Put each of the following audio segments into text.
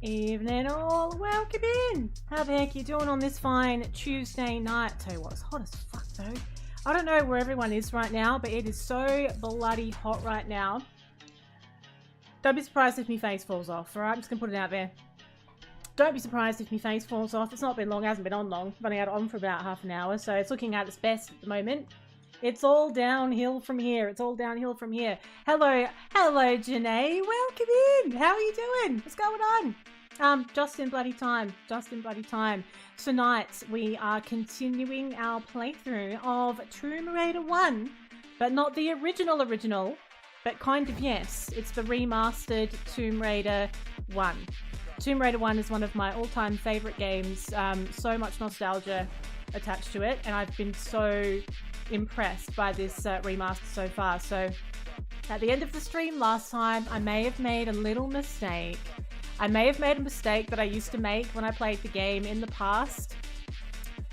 Evening all, welcome in. How the heck you doing on this fine Tuesday night? Tell you what, it's hot as fuck though. I don't know where everyone is right now, but it is so bloody hot right now. Don't be surprised if my face falls off, alright? I'm just gonna put it out there. Don't be surprised if my face falls off. It's not been long, it hasn't been on long. I've only had it on for about half an hour, so it's looking at its best at the moment. It's all downhill from here. It's all downhill from here. Hello, Janae. Welcome in. How are you doing? What's going on? Just in bloody time. Just in bloody time. Tonight, we are continuing our playthrough of Tomb Raider 1, but not the original, but kind of yes. It's the remastered Tomb Raider 1. Tomb Raider 1 is one of my all-time favorite games. So much nostalgia attached to it, and I've been so impressed by this remaster so far. So at the end of the stream last time, I may have made a little mistake. I may have made a mistake that I used to make when I played the game in the past,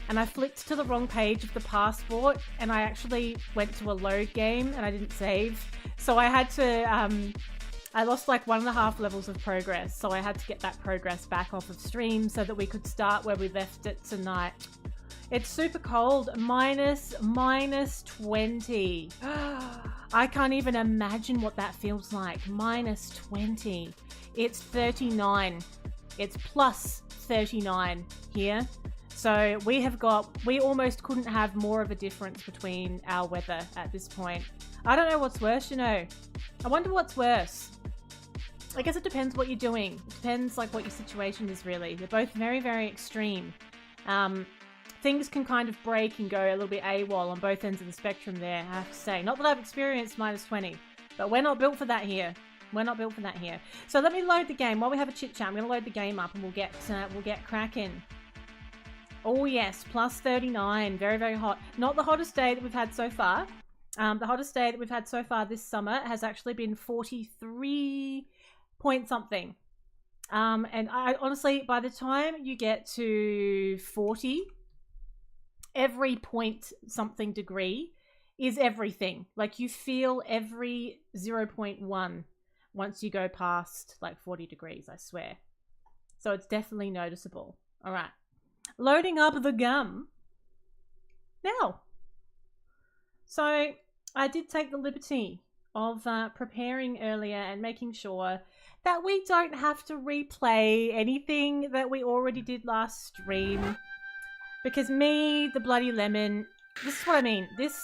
and I flicked to the wrong page of the passport, and I actually went to a load game and I didn't save, so I had to I lost like 1.5 levels of progress, so I had to get that progress back off of stream so that we could start where we left it tonight. It's super cold, minus 20. I can't even imagine what that feels like, minus 20. It's 39. It's plus 39 here. So we almost couldn't have more of a difference between our weather at this point. I don't know what's worse, you know. I wonder what's worse. I guess it depends what you're doing. It depends like what your situation is really. They're both very, very extreme. Things can kind of break and go a little bit AWOL on both ends of the spectrum there, I have to say. Not that I've experienced minus 20, but we're not built for that here. We're not built for that here. So let me load the game. While we have a chit chat, I'm going to load the game up and we'll get cracking. Oh yes, plus 39. Very, very hot. Not the hottest day that we've had so far. The hottest day that we've had so far this summer has actually been 43 point something. And I honestly, by the time you get to 40, every point something degree is everything. Like you feel every 0.1 once you go past like 40 degrees, I swear. So it's definitely noticeable. All right. Loading up the gum now. So I did take the liberty of preparing earlier and making sure that we don't have to replay anything that we already did last stream. Because me, the bloody lemon, this is what I mean. This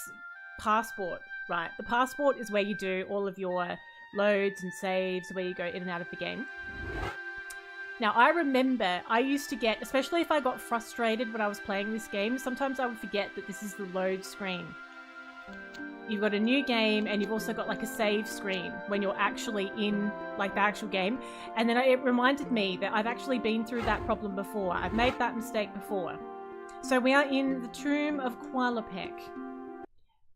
passport, right? The passport is where you do all of your loads and saves, where you go in and out of the game. Now, I remember I used to get, especially if I got frustrated when I was playing this game, sometimes I would forget that this is the load screen. You've got a new game and you've also got like a save screen when you're actually in like the actual game. And then it reminded me that I've actually been through that problem before. I've made that mistake before. So we are in the Tomb of Qualopec.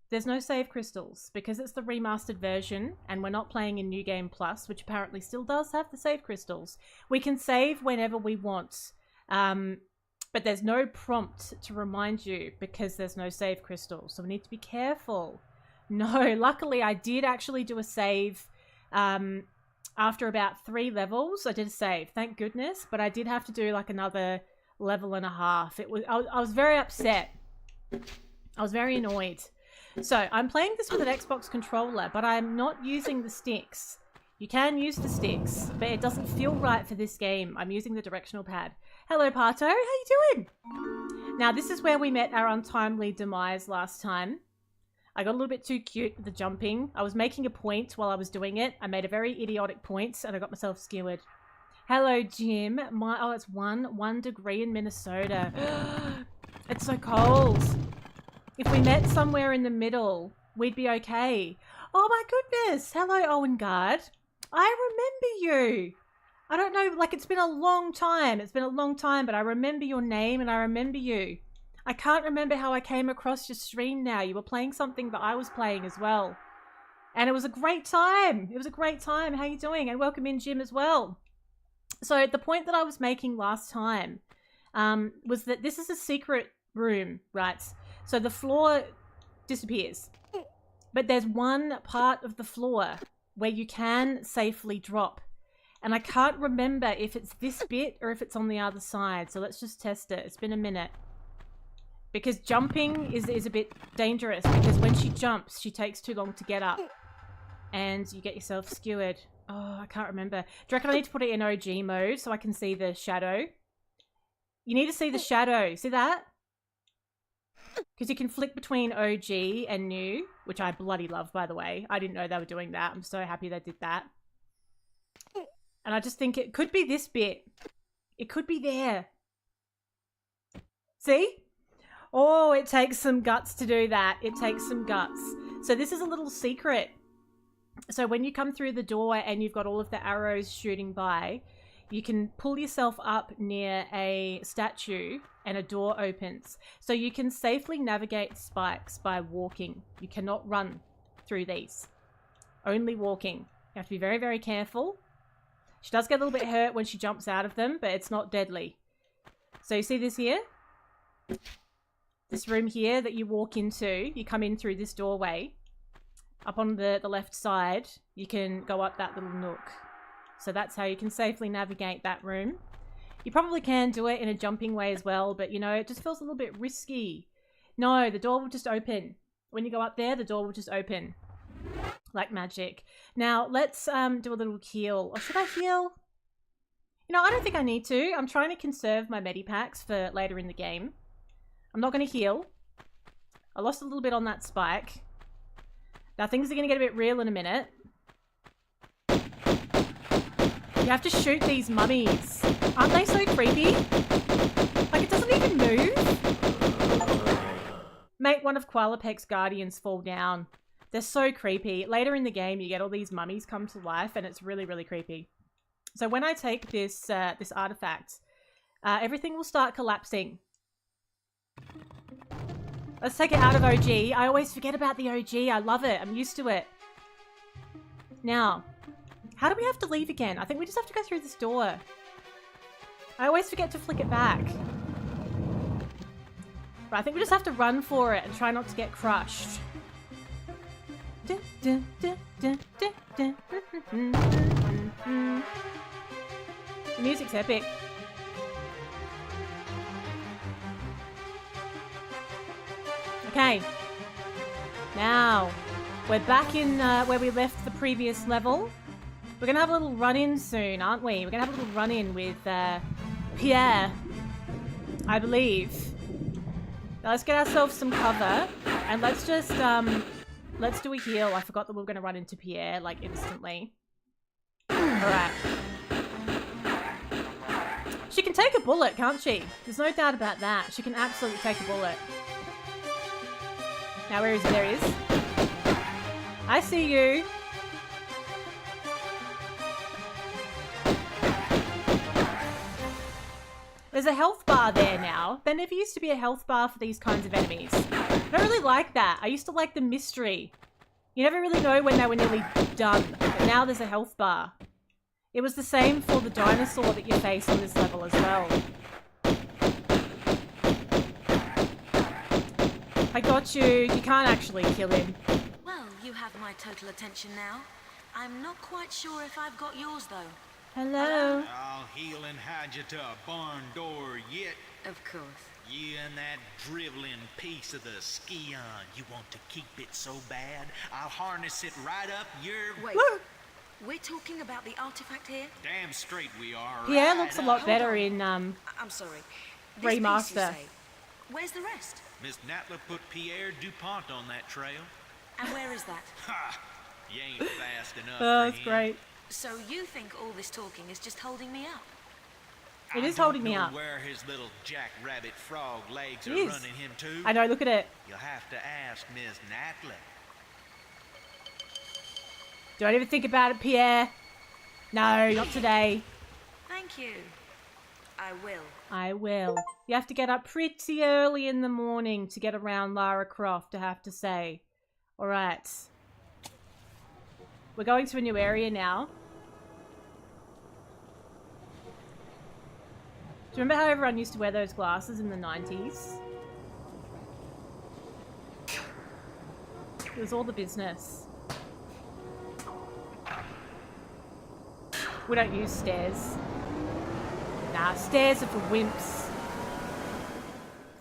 There's no save crystals because it's the remastered version and we're not playing in New Game Plus, which apparently still does have the save crystals. We can save whenever we want, but there's no prompt to remind you because there's no save crystals. So we need to be careful. No, luckily I did actually do a save after about 3 levels. I did a save, thank goodness, but I did have to do like another level and a half. I was very upset. I was very annoyed. So I'm playing this with an Xbox controller, but I'm not using the sticks. You can use the sticks, but it doesn't feel right for this game. I'm using the directional pad. Hello, Pato. How you doing? Now, this is where we met our untimely demise last time. I got a little bit too cute with the jumping. I was making a point while I was doing it. I made a very idiotic point, and I got myself skewered. Hello, Jim. Oh, it's 1 degree in Minnesota. It's so cold. If we met somewhere in the middle, we'd be okay. Oh my goodness. Hello, Owen Guard. I remember you. I don't know, like it's been a long time. It's been a long time, but I remember your name and I remember you. I can't remember how I came across your stream now. You were playing something that I was playing as well. And it was a great time. It was a great time. How you doing? And welcome in, Jim, as well. So the point that I was making last time was that this is a secret room, right? So the floor disappears, but there's one part of the floor where you can safely drop. And I can't remember if it's this bit or if it's on the other side. So let's just test it. It's been a minute. Because jumping is a bit dangerous. Because when she jumps, she takes too long to get up. And you get yourself skewered. Oh, I can't remember. Do you reckon I need to put it in OG mode so I can see the shadow? You need to see the shadow. See that? Because you can flick between OG and new. Which I bloody love, by the way. I didn't know they were doing that. I'm so happy they did that. And I just think it could be this bit. It could be there. See? Oh, it takes some guts to do that. It takes some guts. So this is a little secret. So when you come through the door and you've got all of the arrows shooting by, you can pull yourself up near a statue and a door opens. So you can safely navigate spikes by walking. You cannot run through these. Only walking. You have to be very, very careful. She does get a little bit hurt when she jumps out of them, but it's not deadly. So you see this here? This room here that you walk into, you come in through this doorway. Up on the left side, you can go up that little nook. So that's how you can safely navigate that room. You probably can do it in a jumping way as well, but you know, it just feels a little bit risky. No, the door will just open. When you go up there, the door will just open. Like magic. Now, let's do a little heal. Or should I heal? You know, I don't think I need to. I'm trying to conserve my medipacks for later in the game. I'm not going to heal. I lost a little bit on that spike. Now, things are going to get a bit real in a minute. You have to shoot these mummies. Aren't they so creepy? Like, it doesn't even move. Make one of Qualapec's guardians fall down. They're so creepy. Later in the game, you get all these mummies come to life, and it's really, really creepy. So when I take this this artifact, everything will start collapsing. Let's take it out of OG. I always forget about the OG. I love it. I'm used to it. Now, how do we have to leave again? I think we just have to go through this door. I always forget to flick it back. But I think we just have to run for it and try not to get crushed. The music's epic. Okay. Now, we're back in where we left the previous level. We're going to have a little run-in soon, aren't we? We're going to have a little run-in with Pierre, I believe. Now, let's get ourselves some cover, and let's just... let's do a heal. I forgot that we were going to run into Pierre, like, instantly. Alright. She can take a bullet, can't she? There's no doubt about that. She can absolutely take a bullet. Now, where is he? There he is. I see you. There's a health bar there now. There never used to be a health bar for these kinds of enemies. I don't really like that. I used to like the mystery. You never really know when they were nearly done. But now there's a health bar. It was the same for the dinosaur that you face on this level as well. I got you. You can't actually kill him. Well, you have my total attention now. I'm not quite sure if I've got yours, though. Hello. I'll heal and hide you to a barn door yet. Of course. You and that driveling piece of the ski-on. You want to keep it so bad, I'll harness it right up your... Wait, we're talking about the artifact here? Damn straight we are. Pierre right looks a lot up. better in I'm sorry. This Remaster. piece, you say. Where's the rest? Miss Natla put Pierre DuPont on that trail. And where is that? Ha! You ain't fast enough Oh, for that's him. great. So you think all this talking is just holding me up? It is I don't holding me know up. where his little jackrabbit frog legs It are is. running him to. I know, look at it. You'll have to ask Miss Natla. Don't even think about it, Pierre. No, not today. Thank you. I will. I will. You have to get up pretty early in the morning to get around Lara Croft, I have to say. Alright. We're going to a new area now. Do you remember how everyone used to wear those glasses in the 90s? It was all the business. We don't use stairs. Nah, stairs are for wimps.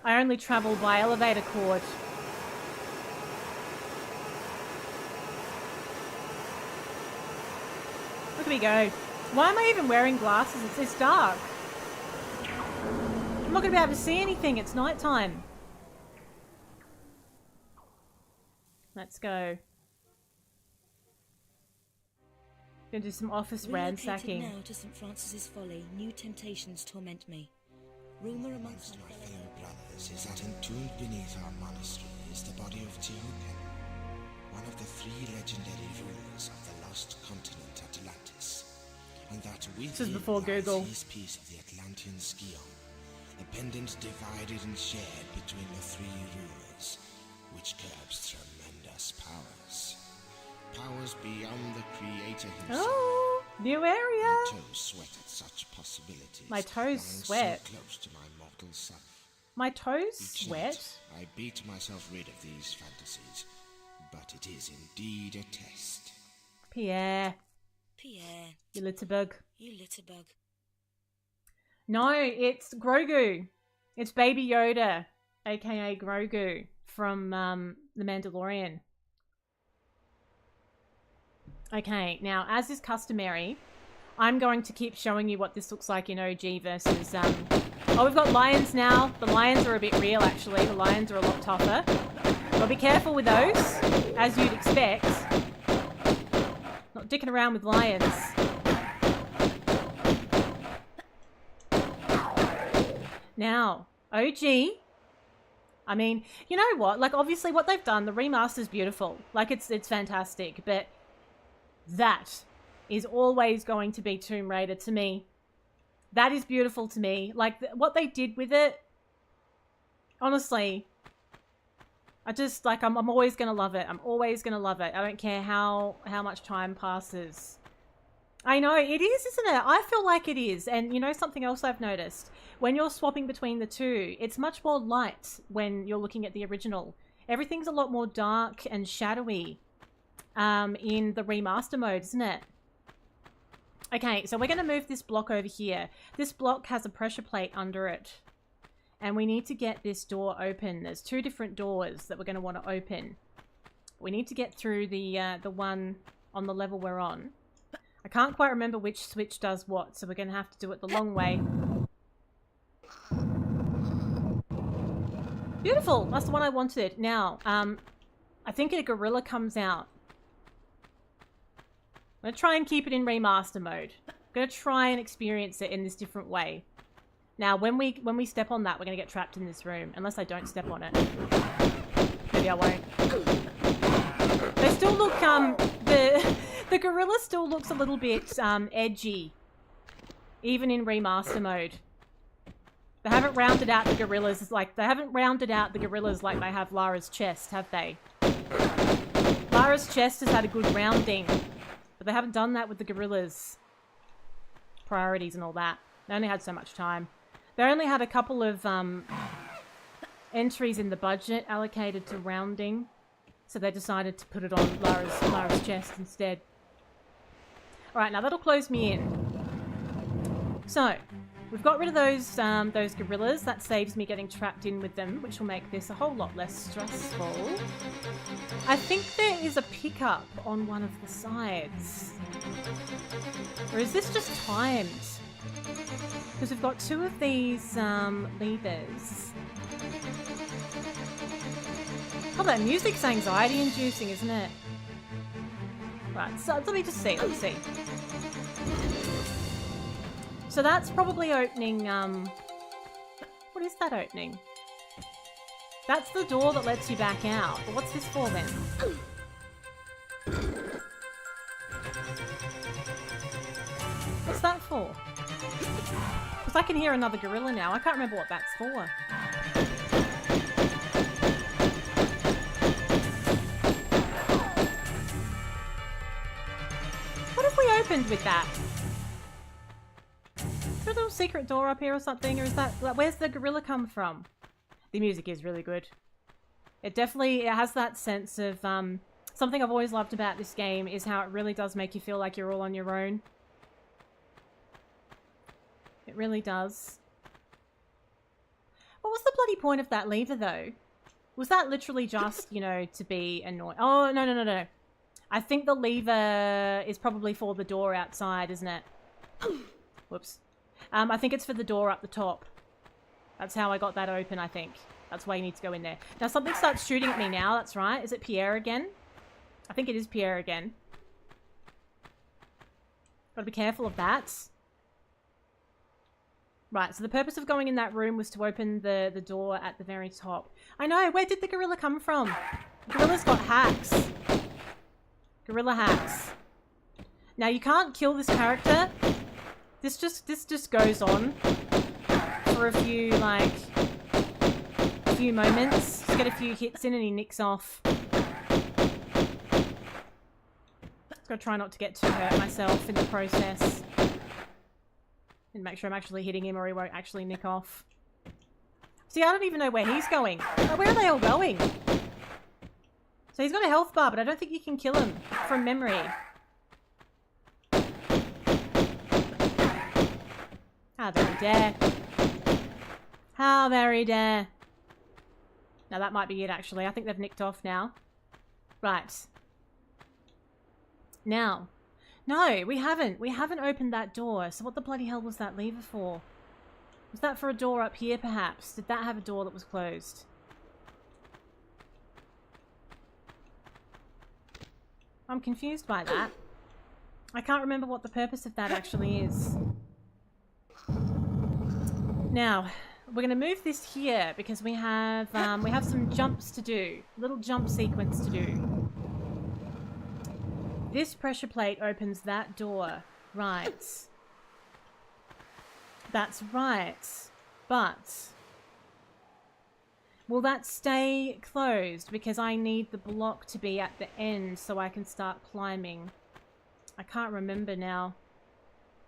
I only travel by elevator cord. Look at me go. Why am I even wearing glasses? It's dark. I'm not going to be able to see anything. It's nighttime. Let's go. Gonna do some office ransacking. Now to St. Francis's Folly, new temptations torment me. Rumor amongst my fellow brothers is that entombed beneath our monastery is the body of Teoken, one of the 3 legendary rulers of the lost continent Atlantis, and that with this is before Google. His piece of the Atlantean Skion, a pendant divided and shared between the 3 rulers, which curbs tremendous powers. Powers beyond the creator himself. Oh, new area. My toes sweat at such possibilities. My toes sweat. So close to my mortal self. My toes Each sweat? night, I beat myself rid of these fantasies, but it is indeed a test. Pierre. Pierre. You litterbug. You litterbug. No, it's Grogu. It's Baby Yoda, aka Grogu from The Mandalorian. Okay, now as is customary, I'm going to keep showing you what this looks like in OG versus oh, we've got lions now. The lions are a bit real actually. The lions are a lot tougher. But be careful with those, as you'd expect. Not dicking around with lions. Now, OG. I mean, you know what? Like obviously what they've done, the remaster's beautiful. Like it's fantastic, but that is always going to be Tomb Raider to me. That is beautiful to me. Like what they did with it, honestly, I just like I'm always gonna love it. I'm always gonna love it. I don't care how much time passes. I know it is, isn't it? I feel like it is. And you know something else I've noticed, when you're swapping between the two, it's much more light when you're looking at the original. Everything's a lot more dark and shadowy in the remaster mode, isn't it? Okay, so we're going to move this block over here. This block has a pressure plate under it. And we need to get this door open. There's 2 different doors that we're going to want to open. We need to get through the one on the level we're on. I can't quite remember which switch does what, so we're going to have to do it the long way. Beautiful! That's the one I wanted. Now, I think a gorilla comes out. I'm going to try and keep it in remaster mode. I'm going to try and experience it in this different way. Now, when we step on that, we're going to get trapped in this room. Unless I don't step on it. Maybe I won't. They still look, the gorilla still looks a little bit, edgy. Even in remaster mode. They haven't rounded out the gorillas like they have Lara's chest, have they? Lara's chest has had a good rounding. But they haven't done that with the gorillas. Priorities and all that. They only had so much time. They only had a couple of entries in the budget allocated to rounding. So they decided to put it on Lara's chest instead. Alright, now that'll close me in. So, we've got rid of those gorillas. That saves me getting trapped in with them, which will make this a whole lot less stressful. I think there is a pickup on one of the sides. Or is this just timed? Because we've got 2 of these levers. Oh, that music's anxiety-inducing, isn't it? Right, so let me just see. Let's see. So that's probably opening, what is that opening? That's the door that lets you back out. But what's this for then? What's that for? Because I can hear another gorilla now. I can't remember what that's for. What have we opened with that? Is there a little secret door up here or something? Or is that... Where's the gorilla come from? The music is really good. It has that sense of... something I've always loved about this game is how it really does make you feel like you're all on your own. It really does. What was the bloody point of that lever, though? Was that literally just, you know, to be annoying? Oh, no, no, no, no. I think the lever is probably for the door outside, isn't it? Whoops. I think it's for the door up the top. That's how I got that open, I think. That's why you need to go in there. Now, something starts shooting at me now. That's right. Is it Pierre again? I think it is Pierre again. Gotta be careful of that. Right, so the purpose of going in that room was to open the door at the very top. I know, where did the gorilla come from? The gorilla's got hacks. Gorilla hacks. Now, you can't kill this character. This just goes on for a few, like, a few moments. Just get a few hits in and he nicks off. Gotta try not to get too hurt myself in the process. And make sure I'm actually hitting him or he won't actually nick off. See, I don't even know where he's going. Oh, where are they all going? So he's got a health bar, but I don't think you can kill him from memory. How very dare. How very dare. Now that might be it, actually. I think they've nicked off now. Right. Now. No, we haven't. We haven't opened that door. So what the bloody hell was that lever for? Was that for a door up here, perhaps? Did that have a door that was closed? I'm confused by that. I can't remember what the purpose of that actually is. Now, we're going to move this here because we have some jumps to do. Little jump sequence to do. This pressure plate opens that door. Right. That's right. But will that stay closed? Because I need the block to be at the end so I can start climbing. I can't remember now.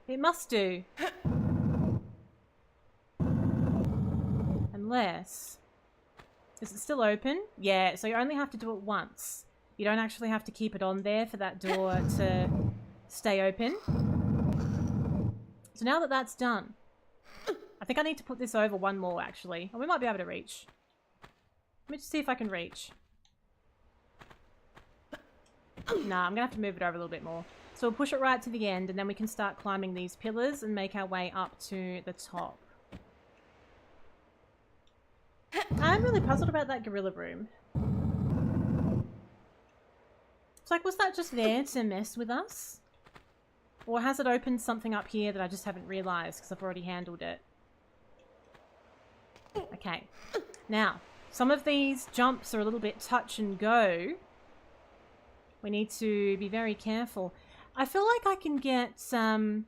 It must do. Unless... Is it still open? Yeah, so you only have to do it once. You don't actually have to keep it on there for that door to stay open. So now that that's done, I think I need to put this over one more, actually. Oh, we might be able to reach. Let me just see if I can reach. Nah, I'm going to have to move it over a little bit more. So we'll push it right to the end, and then we can start climbing these pillars and make our way up to the top. I'm really puzzled about that gorilla room. It's like, was that just there to mess with us? Or has it opened something up here that I just haven't realised because I've already handled it? Okay. Now, some of these jumps are a little bit touch and go. We need to be very careful. I feel like I can get on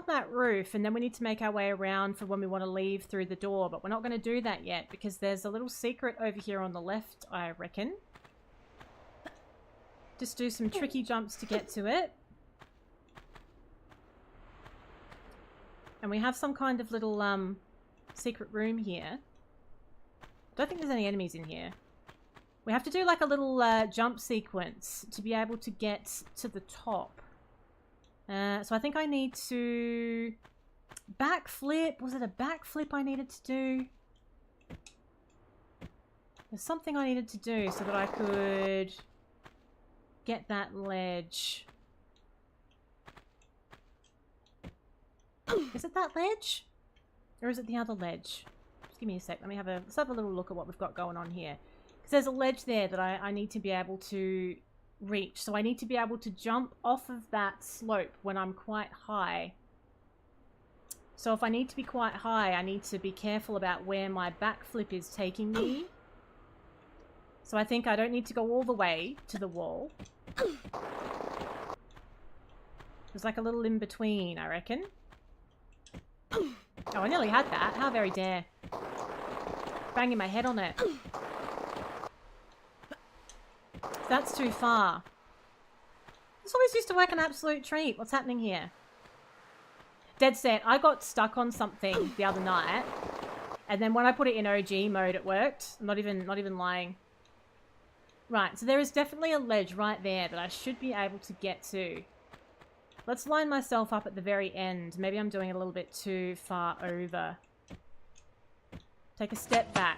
that roof and then we need to make our way around for when we want to leave through the door, but we're not going to do that yet because there's a little secret over here on the left, I reckon. Just do some tricky jumps to get to it. And we have some kind of little secret room here. I don't think there's any enemies in here. We have to do like a little jump sequence to be able to get to the top. So I think I need to backflip. Was it a backflip I needed to do? There's something I needed to do so that I could get that ledge. Is it that ledge? Or is it the other ledge? Just give me a sec. Let's have a little look at what we've got going on here. Because there's a ledge there that I need to be able to reach. So I need to be able to jump off of that slope when I'm quite high. So if I need to be quite high, I need to be careful about where my backflip is taking me. So I think I don't need to go all the way to the wall. There's like a little in between, I reckon. Oh, I nearly had that. How very dare. Banging my head on it. That's too far. This always used to work an absolute treat. What's happening here? Dead set. I got stuck on something the other night. And then when I put it in OG mode, it worked. I'm not even lying. Right, so there is definitely a ledge right there that I should be able to get to. Let's line myself up at the very end. Maybe I'm doing it a little bit too far over. Take a step back.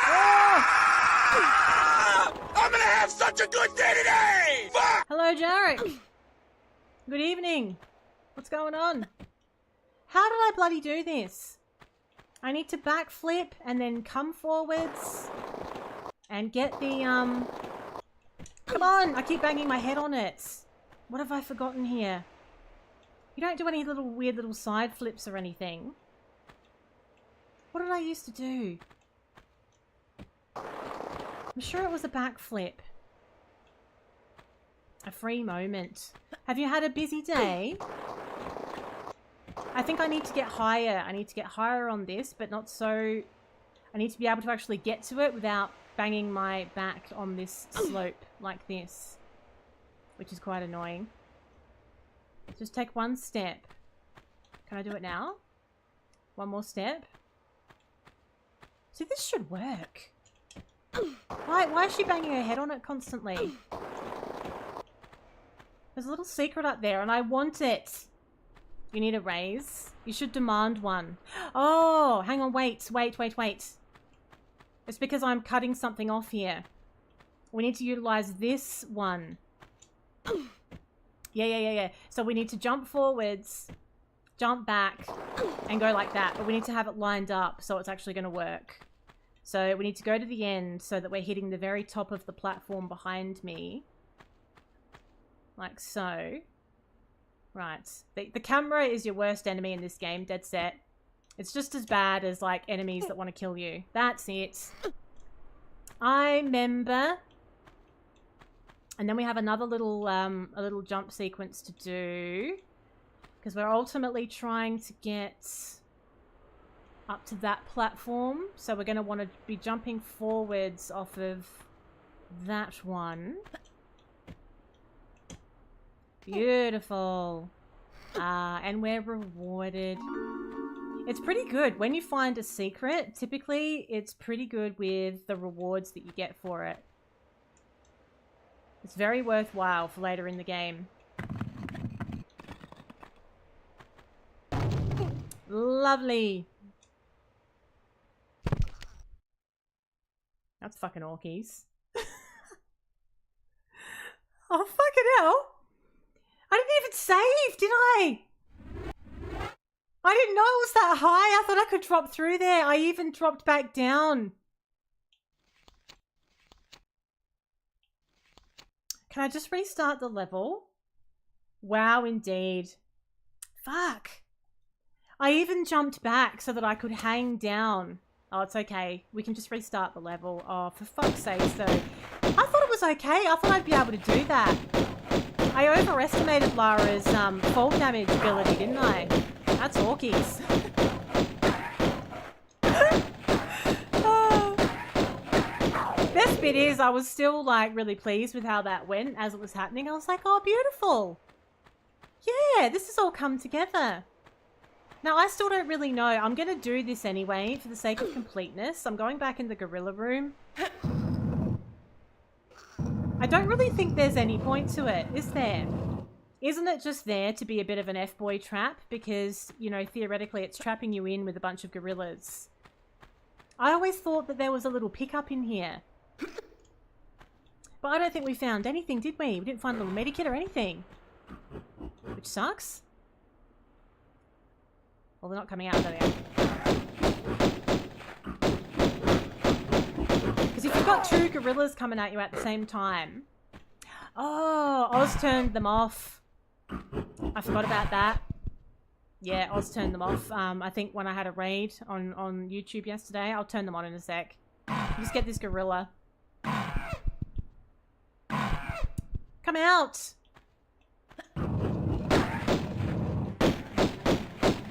Oh! I'm gonna have such a good day today! Fuck! Hello, Jarek. Good evening. What's going on? How did I bloody do this? I need to backflip and then come forwards and get the, Come on! I keep banging my head on it. What have I forgotten here? You don't do any little weird little side flips or anything. What did I used to do? I'm sure it was a backflip. A free moment. Have you had a busy day? I think I need to get higher. I need to get higher on this, but not so... I need to be able to actually get to it without banging my back on this slope like this. Which is quite annoying. Just take one step. Can I do it now? One more step. See, this should work. Why is she banging her head on it constantly? There's a little secret up there and I want it. You need a raise? You should demand one. Oh, hang on, wait. It's because I'm cutting something off here. We need to utilize this one. Yeah. So we need to jump forwards, jump back, and go like that. But we need to have it lined up so it's actually going to work. So we need to go to the end so that we're hitting the very top of the platform behind me. Like so. Right. The camera is your worst enemy in this game, dead set. It's just as bad as, like, enemies that want to kill you. That's it. I remember. And then we have another little, a little jump sequence to do. Because we're ultimately trying to get up to that platform. So we're going to want to be jumping forwards off of that one. Beautiful. And we're rewarded. It's pretty good. When you find a secret, typically it's pretty good with the rewards that you get for it. It's very worthwhile for later in the game. Lovely. That's fucking orkies. Oh, fucking hell. I didn't even save, did I? I didn't know it was that high. I thought I could drop through there. I even dropped back down. Can I just restart the level? Wow, indeed. Fuck. I even jumped back so that I could hang down. Oh, it's okay. We can just restart the level. Oh, for fuck's sake, so... I thought it was okay. I thought I'd be able to do that. I overestimated Lara's fall damage ability, didn't I? That's orkies. Oh. Best bit is I was still like really pleased with how that went as it was happening. I was like, oh, beautiful. Yeah, this has all come together. Now, I still don't really know. I'm going to do this anyway for the sake of completeness. I'm going back in the gorilla room. I don't really think there's any point to it, is there? Isn't it just there to be a bit of an F-boy trap? Because, you know, theoretically it's trapping you in with a bunch of gorillas. I always thought that there was a little pickup in here. But I don't think we found anything, did we? We didn't find a little medikit or anything. Which sucks. Well, they're not coming out, are they? Because if you've got two gorillas coming at you at the same time... Oh, Oz turned them off. I forgot about that. Yeah, Oz turned them off. I think when I had a raid on YouTube yesterday. I'll turn them on in a sec. Just get this gorilla. Come out!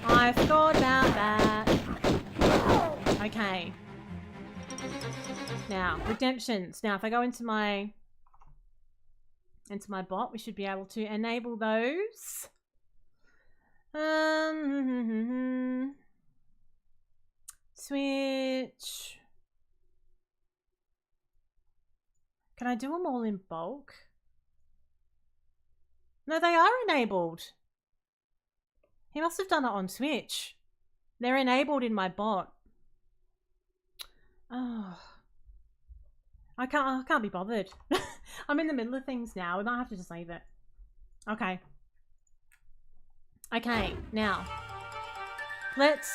I forgot about that. Okay. Now, redemptions. Now, if I go into my bot, we should be able to enable those. Switch. Can I do them all in bulk? No, they are enabled. He must have done it on Twitch. They're enabled in my bot. Oh. I can't be bothered. I'm in the middle of things now. We might have to just leave it. Okay. Okay, now. Let's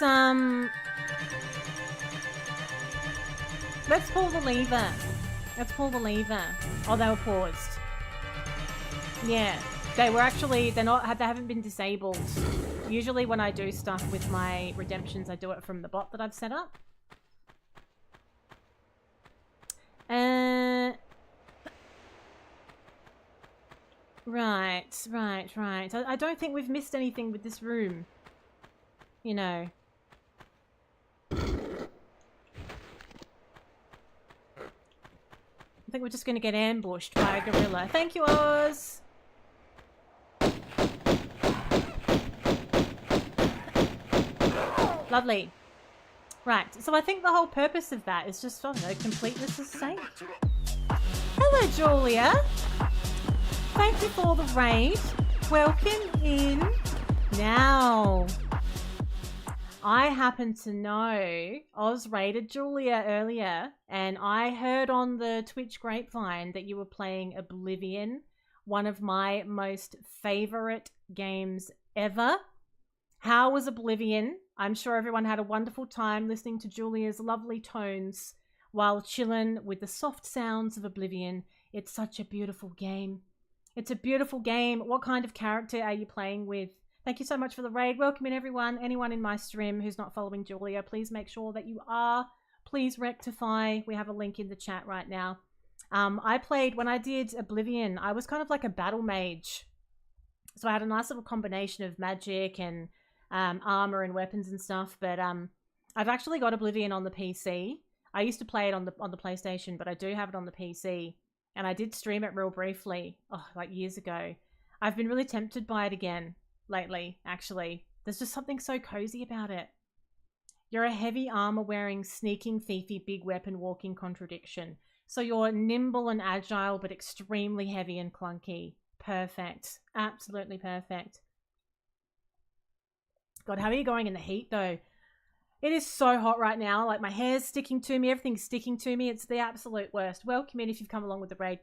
pull the lever. Let's pull the lever. Oh, they were paused. Yeah. They were actually, they haven't been disabled. Usually when I do stuff with my redemptions, I do it from the bot that I've set up. Right. I don't think we've missed anything with this room. You know. I think we're just going to get ambushed by a gorilla. Thank you, Oz! Lovely. Right, so I think the whole purpose of that is just, I don't know, completeness is sake. Hello, Julia! Thank you for the raid. Welcome in. Now, I happen to know Oz raided Julia earlier, and I heard on the Twitch grapevine that you were playing Oblivion, one of my most favorite games ever. How was Oblivion? I'm sure everyone had a wonderful time listening to Julia's lovely tones while chilling with the soft sounds of Oblivion. It's such a beautiful game. It's a beautiful game. What kind of character are you playing with? Thank you so much for the raid. Welcome in, everyone. Anyone in my stream who's not following Julia, please make sure that you are. Please rectify. We have a link in the chat right now. I played, when I did Oblivion, I was kind of like a battle mage. So I had a nice little combination of magic and armor and weapons and stuff. But I've actually got Oblivion on the PC. I used to play it on the PlayStation, but I do have it on the PC. And I did stream it real briefly, like years ago. I've been really tempted by it again lately, actually. There's just something so cozy about it. You're a heavy armor-wearing, sneaking, thiefy, big weapon-walking contradiction. So you're nimble and agile, but extremely heavy and clunky. Perfect. Absolutely perfect. God, how are you going in the heat, though? It is so hot right now. Like, my hair's sticking to me. Everything's sticking to me. It's the absolute worst. Welcome in if you've come along with the raid.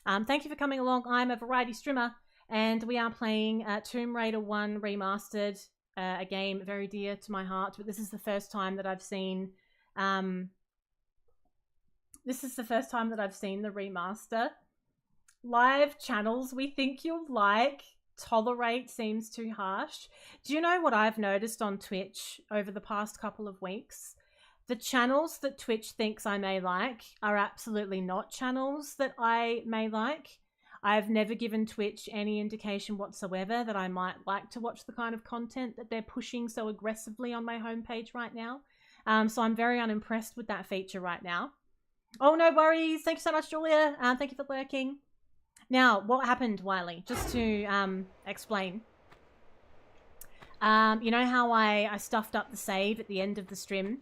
Thank you for coming along. I'm a variety streamer, and we are playing Tomb Raider 1 Remastered, a game very dear to my heart. But this is the first time that I've seen... this is the first time that I've seen the remaster. Live channels we think you'll like. Tolerate seems too harsh. Do you know what I've noticed on Twitch over the past couple of weeks? The channels that Twitch thinks I may like are absolutely not channels that I may like. I've never given Twitch any indication whatsoever that I might like to watch the kind of content that they're pushing so aggressively on my homepage right now. So I'm very unimpressed with that feature right now. Oh, no worries. Thank you so much, Julia. Thank you for lurking. Now, what happened, Wiley? Just to explain. You know how I stuffed up the save at the end of the stream?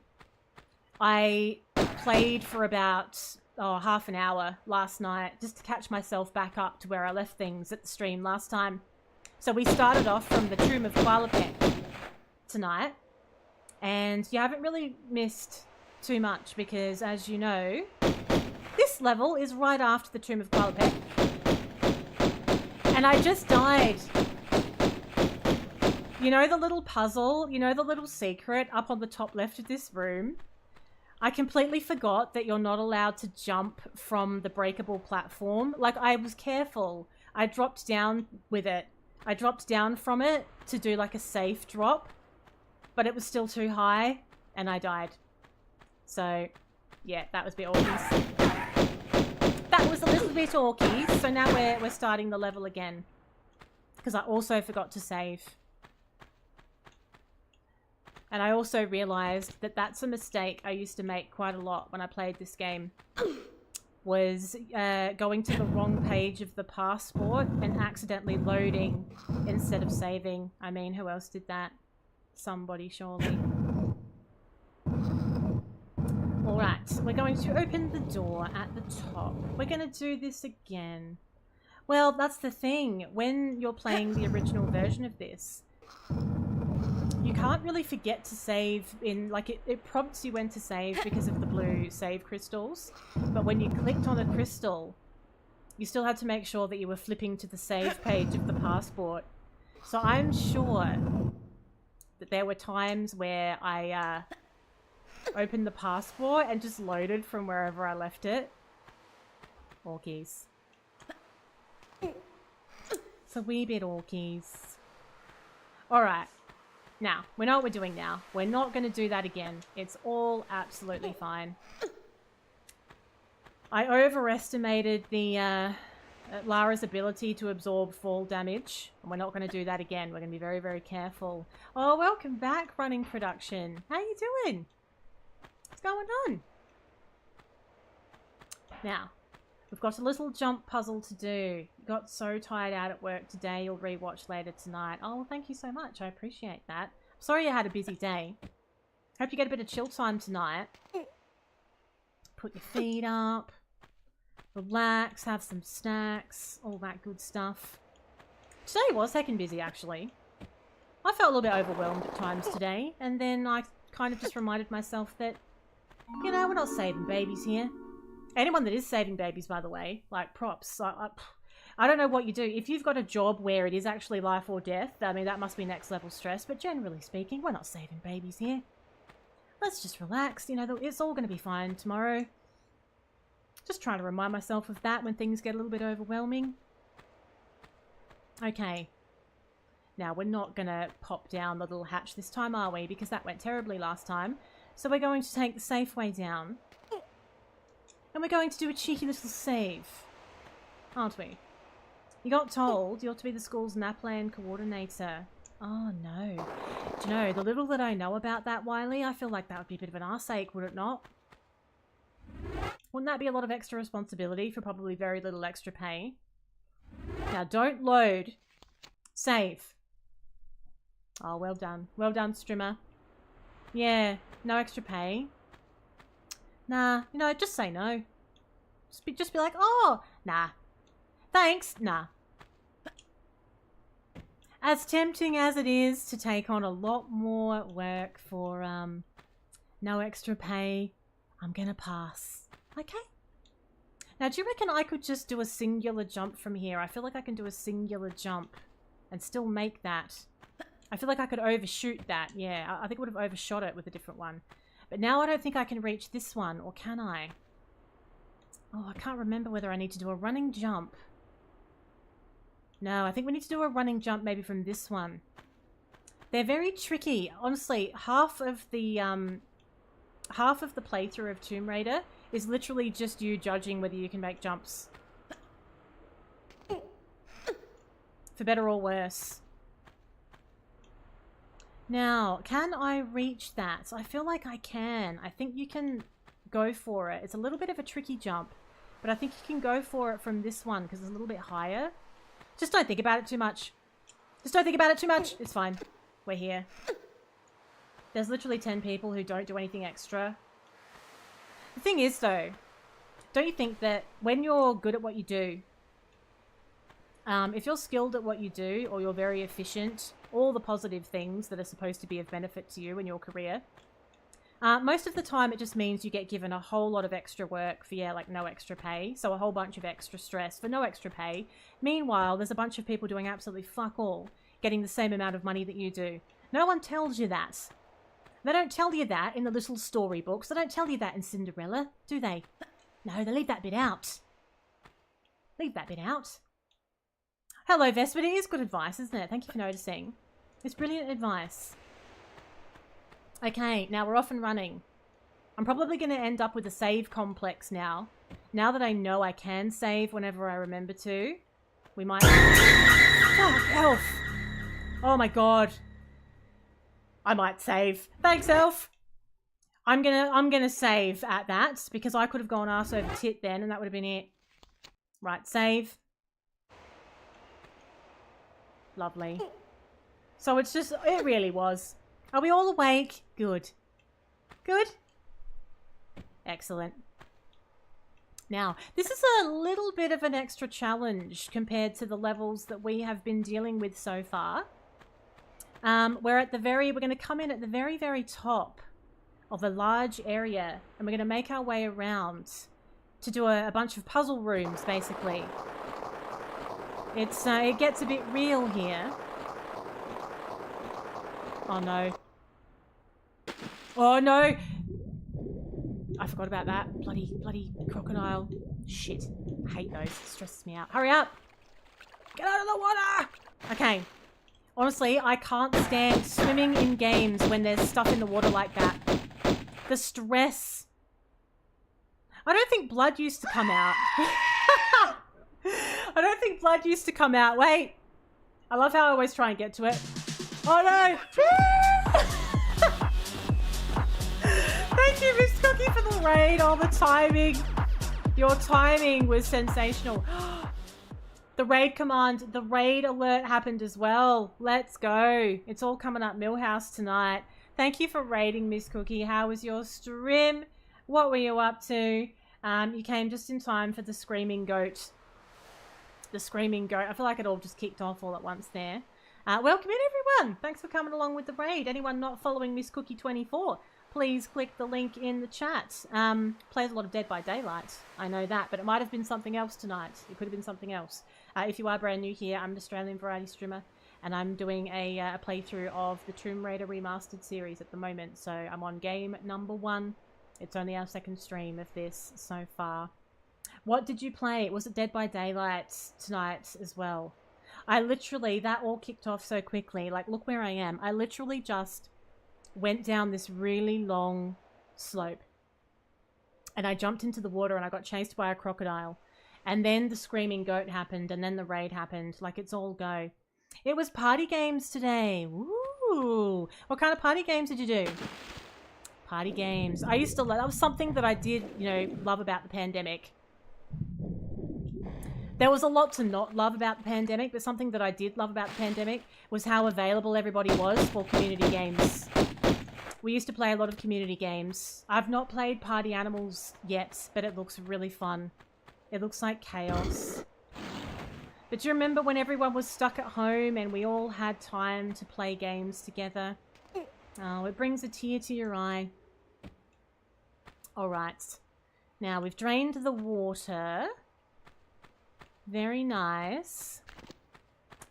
I played for about half an hour last night just to catch myself back up to where I left things at the stream last time. So we started off from the Tomb of Qualipec tonight. And you haven't really missed too much because, as you know, this level is right after the Tomb of Qualipec. And I just died. You know the little puzzle? You know the little secret up on the top left of this room? I completely forgot that you're not allowed to jump from the breakable platform. Like, I was careful. I dropped down with it. I dropped down from it to do like a safe drop. But it was still too high. And I died. So, yeah, that was a bit awkward. That was a little bit orky, so now we're starting the level again. Because I also forgot to save. And I also realised that that's a mistake I used to make quite a lot when I played this game. Was going to the wrong page of the passport and accidentally loading instead of saving. I mean, who else did that? Somebody, surely. Alright, we're going to open the door at the top. We're going to do this again. Well, that's the thing. When you're playing the original version of this, you can't really forget to save in, like, it prompts you when to save because of the blue save crystals. But when you clicked on a crystal, you still had to make sure that you were flipping to the save page of the passport. So I'm sure that there were times where I opened the passport and just loaded from wherever I left it. Orkies. It's a wee bit orkies. Alright. Now, we know what we're doing now. We're not going to do that again. It's all absolutely fine. I overestimated the Lara's ability to absorb fall damage. And we're not going to do that again. We're going to be very, very careful. Oh, welcome back, Running Production. How you doing? What's going on? Now, we've got a little jump puzzle to do. Got so tired out at work today, you'll rewatch later tonight. Oh, well, thank you so much. I appreciate that. Sorry you had a busy day. Hope you get a bit of chill time tonight. Put your feet up. Relax, have some snacks, all that good stuff. Today was heckin' busy, actually. I felt a little bit overwhelmed at times today, and then I kind of just reminded myself that, you know, we're not saving babies here. Anyone that is saving babies, by the way, like, props. I don't know what you do. If you've got a job where it is actually life or death, I mean, that must be next level stress, but generally speaking, we're not saving babies here. Let's just relax. You know, it's all going to be fine tomorrow. Just trying to remind myself of that when things get a little bit overwhelming. Okay. Now, we're not going to pop down the little hatch this time, are we? Because that went terribly last time. So we're going to take the safe way down. And we're going to do a cheeky little save. Aren't we? You got told you're to be the school's NAPLAN coordinator. Oh, no. Do you know, the little that I know about that, Wiley, I feel like that would be a bit of an arse-ache, would it not? Wouldn't that be a lot of extra responsibility for probably very little extra pay? Now, don't load. Save. Oh, well done. Well done, Strimmer. Yeah, no extra pay. Nah, you know, just say no. Just be like, oh, nah. Thanks, nah. As tempting as it is to take on a lot more work for no extra pay, I'm gonna pass. Okay. Now, do you reckon I could just do a singular jump from here? I feel like I can do a singular jump and still make that. I feel like I could overshoot that. Yeah, I think I would have overshot it with a different one. But now I don't think I can reach this one, or can I? Oh, I can't remember whether I need to do a running jump. No, I think we need to do a running jump maybe from this one. They're very tricky. Honestly, half of the playthrough of Tomb Raider is literally just you judging whether you can make jumps. For better or worse. Now, can I reach that? I feel like I can. I think you can go for it. It's a little bit of a tricky jump, but I think you can go for it from this one because it's a little bit higher. Just don't think about it too much. Just don't think about it too much. It's fine. We're here. There's literally 10 people who don't do anything extra. The thing is, though, don't you think that when you're good at what you do, if you're skilled at what you do or you're very efficient, all the positive things that are supposed to be of benefit to you in your career, most of the time it just means you get given a whole lot of extra work for, yeah, like no extra pay. So a whole bunch of extra stress for no extra pay. Meanwhile, there's a bunch of people doing absolutely fuck all, getting the same amount of money that you do. No one tells you that. They don't tell you that in the little storybooks. They don't tell you that in Cinderella, do they? No, they leave that bit out. Leave that bit out. Hello, Vespa. It is good advice, isn't it? Thank you for noticing. It's brilliant advice. Okay, now we're off and running. I'm probably going to end up with a save complex now. Now that I know I can save whenever I remember to, we might... Oh, Elf! Oh my god. I might save. Thanks, Elf! I'm gonna save at that, because I could have gone arse over tit then, and that would have been it. Right, save. Lovely. So it's just... It really was. Are we all awake? Good. Good? Excellent. Now, this is a little bit of an extra challenge compared to the levels that we have been dealing with so far. We're going to come in at the very, very top of a large area, and we're going to make our way around to do a bunch of puzzle rooms, basically. It gets a bit real here. Oh no. Oh no! I forgot about that. Bloody crocodile. Shit. I hate those. It stresses me out. Hurry up! Get out of the water! Okay. Honestly, I can't stand swimming in games when there's stuff in the water like that. The stress. I don't think blood used to come out. I don't think blood used to come out. Wait. I love how I always try and get to it. Oh no! Thank you, Miss Cookie, for the raid. Oh, the timing. Your timing was sensational. The raid command, the raid alert happened as well. Let's go. It's all coming up Millhouse tonight. Thank you for raiding, Miss Cookie. How was your stream? What were you up to? You came just in time for the screaming goat. The screaming goat. I feel like it all just kicked off all at once there. Welcome in, everyone. Thanks for coming along with the raid. Anyone not following Miss Cookie 24? Please click the link in the chat. Plays a lot of Dead by Daylight. I know that, but it might have been something else tonight. It could have been something else. If you are brand new here, I'm an Australian variety streamer, and I'm doing a playthrough of the Tomb Raider Remastered series at the moment. So I'm on game number 1. It's only our second stream of this so far. What did you play? Was it Dead by Daylight tonight as well? That all kicked off so quickly. Like, look where I am. I literally just went down this really long slope, and I jumped into the water and I got chased by a crocodile, and then the screaming goat happened, and then the raid happened. Like, it's all go. It was party games today. Woo! What kind of party games did you do? Party games. I used to love, that was something that I did, love about the pandemic. There was a lot to not love about the pandemic, but something that I did love about the pandemic was how available everybody was for community games. We used to play a lot of community games. I've not played Party Animals yet, but it looks really fun. It looks like chaos. But do you remember when everyone was stuck at home and we all had time to play games together? Oh, it brings a tear to your eye. Alright. Now, we've drained the water. Very nice.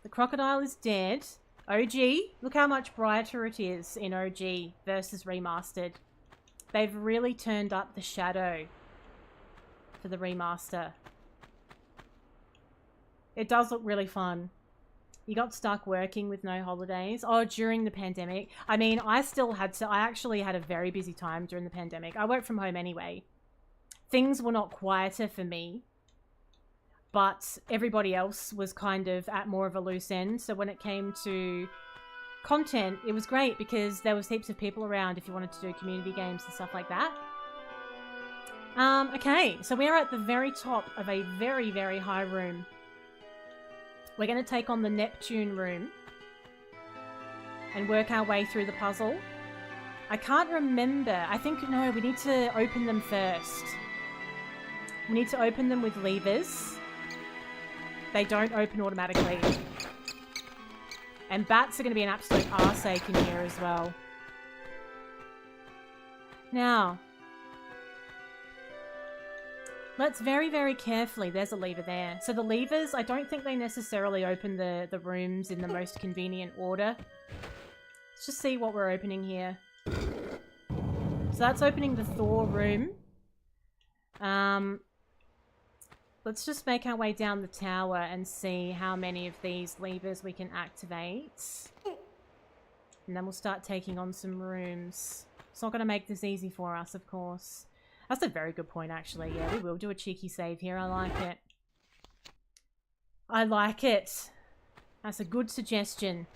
The crocodile is dead. OG, look how much brighter it is in OG versus Remastered. They've really turned up the shadow for the remaster. It does look really fun. You got stuck working with no holidays. Oh, during the pandemic. I mean, I actually had a very busy time during the pandemic. I worked from home anyway. Things were not quieter for me, but everybody else was kind of at more of a loose end. So when it came to content, it was great because there was heaps of people around if you wanted to do community games and stuff like that. Okay, so we are at the very top of a very, very high room. We're going to take on the Neptune room and work our way through the puzzle. I can't remember. I think, no, we need to open them first. We need to open them with levers. They don't open automatically. And bats are going to be an absolute arseache in here as well. Now, let's very, very carefully... There's a lever there. So the levers, I don't think they necessarily open the rooms in the most convenient order. Let's just see what we're opening here. So that's opening the Thor room. Let's just make our way down the tower and see how many of these levers we can activate. And then we'll start taking on some rooms. It's not going to make this easy for us, of course. That's a very good point, actually. Yeah, we will do a cheeky save here. I like it. I like it. That's a good suggestion.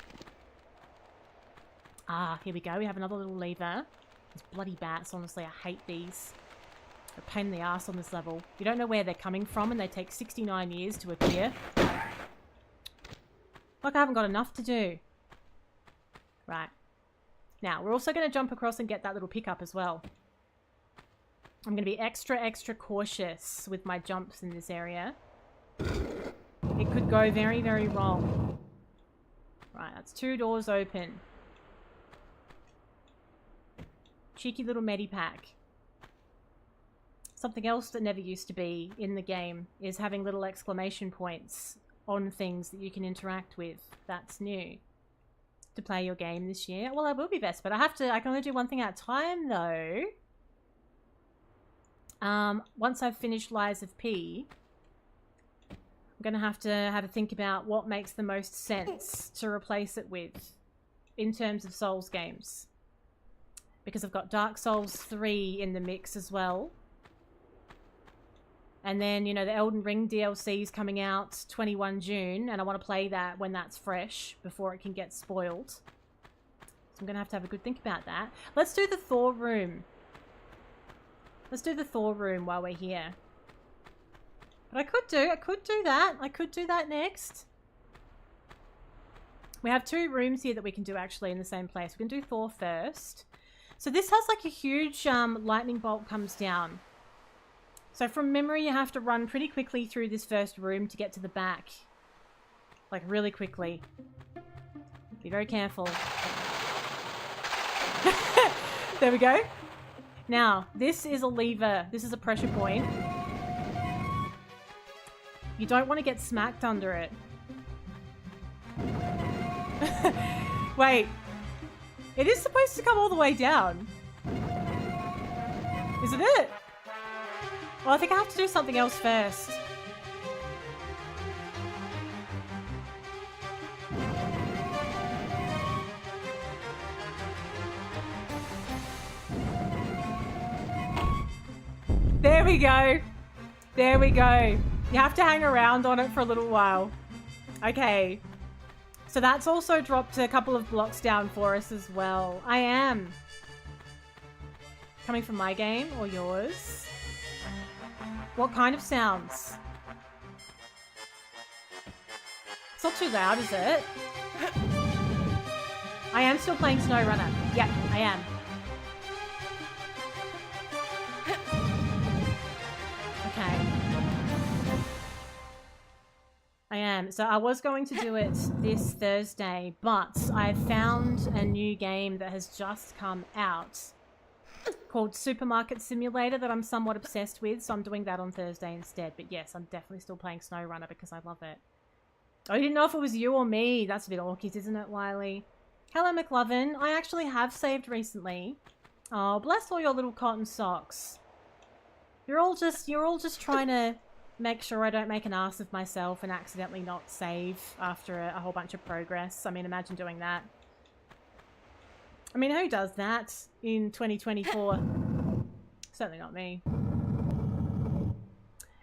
Ah, here we go. We have another little lever. These bloody bats, honestly, I hate these. A pain in the ass on this level. You don't know where they're coming from and they take 69 years to appear. Like I haven't got enough to do. Right. Now, we're also going to jump across and get that little pickup as well. I'm going to be extra cautious with my jumps in this area. It could go very, very wrong. Right, that's 2 doors open. Cheeky little medipack. Something else that never used to be in the game is having little exclamation points on things that you can interact with. That's new to play your game this year. Well, I will be best, but I can only do one thing at a time though. Once I've finished Lies of P, I'm going to have a think about what makes the most sense to replace it with in terms of Souls games. Because I've got Dark Souls 3 in the mix as well. And then, you know, the Elden Ring DLC is coming out 21 June, and I want to play that when that's fresh before it can get spoiled. So I'm going to have a good think about that. Let's do the Thor room. Let's do the Thor room while we're here. But I could do that. I could do that next. We have 2 rooms here that we can do actually in the same place. We can do Thor first. So this has like a huge lightning bolt comes down. So from memory, you have to run pretty quickly through this first room to get to the back. Like really quickly. Be very careful. There we go. Now, this is a lever. This is a pressure point. You don't want to get smacked under it. Wait. It is supposed to come all the way down. Isn't it? Well, I think I have to do something else first. There we go. There we go. You have to hang around on it for a little while. Okay. So that's also dropped a couple of blocks down for us as well. I am. Coming from my game or yours? What kind of sounds? It's not too loud, is it? I am still playing SnowRunner. Yep, I am. Okay. I am. So I was going to do it this Thursday, but I found a new game that has just come out called Supermarket Simulator that I'm somewhat obsessed with, so I'm doing that on Thursday instead. But yes, I'm definitely still playing SnowRunner because I love it. I didn't know if it was you or me. That's a bit awkward, isn't it, Wiley? Hello, McLovin. I actually have saved recently. Oh, bless all your little cotton socks. You're all just trying to make sure I don't make an ass of myself and accidentally not save after a whole bunch of progress. I mean, imagine doing that. I mean, who does that in 2024? Certainly not me.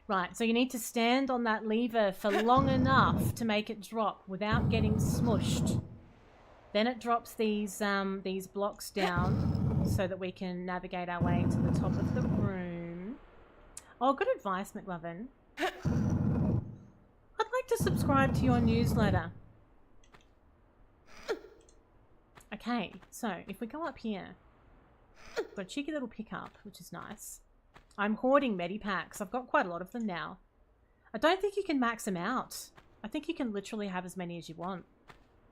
Right, so you need to stand on that lever for long enough to make it drop without getting smushed. Then it drops these blocks down so that we can navigate our way to the top of the room. Oh, good advice, McLovin. I'd like to subscribe to your newsletter. Okay, so if we go up here, we've got a cheeky little pickup, which is nice. I'm hoarding medipacks. I've got quite a lot of them now. I don't think you can max them out. I think you can literally have as many as you want.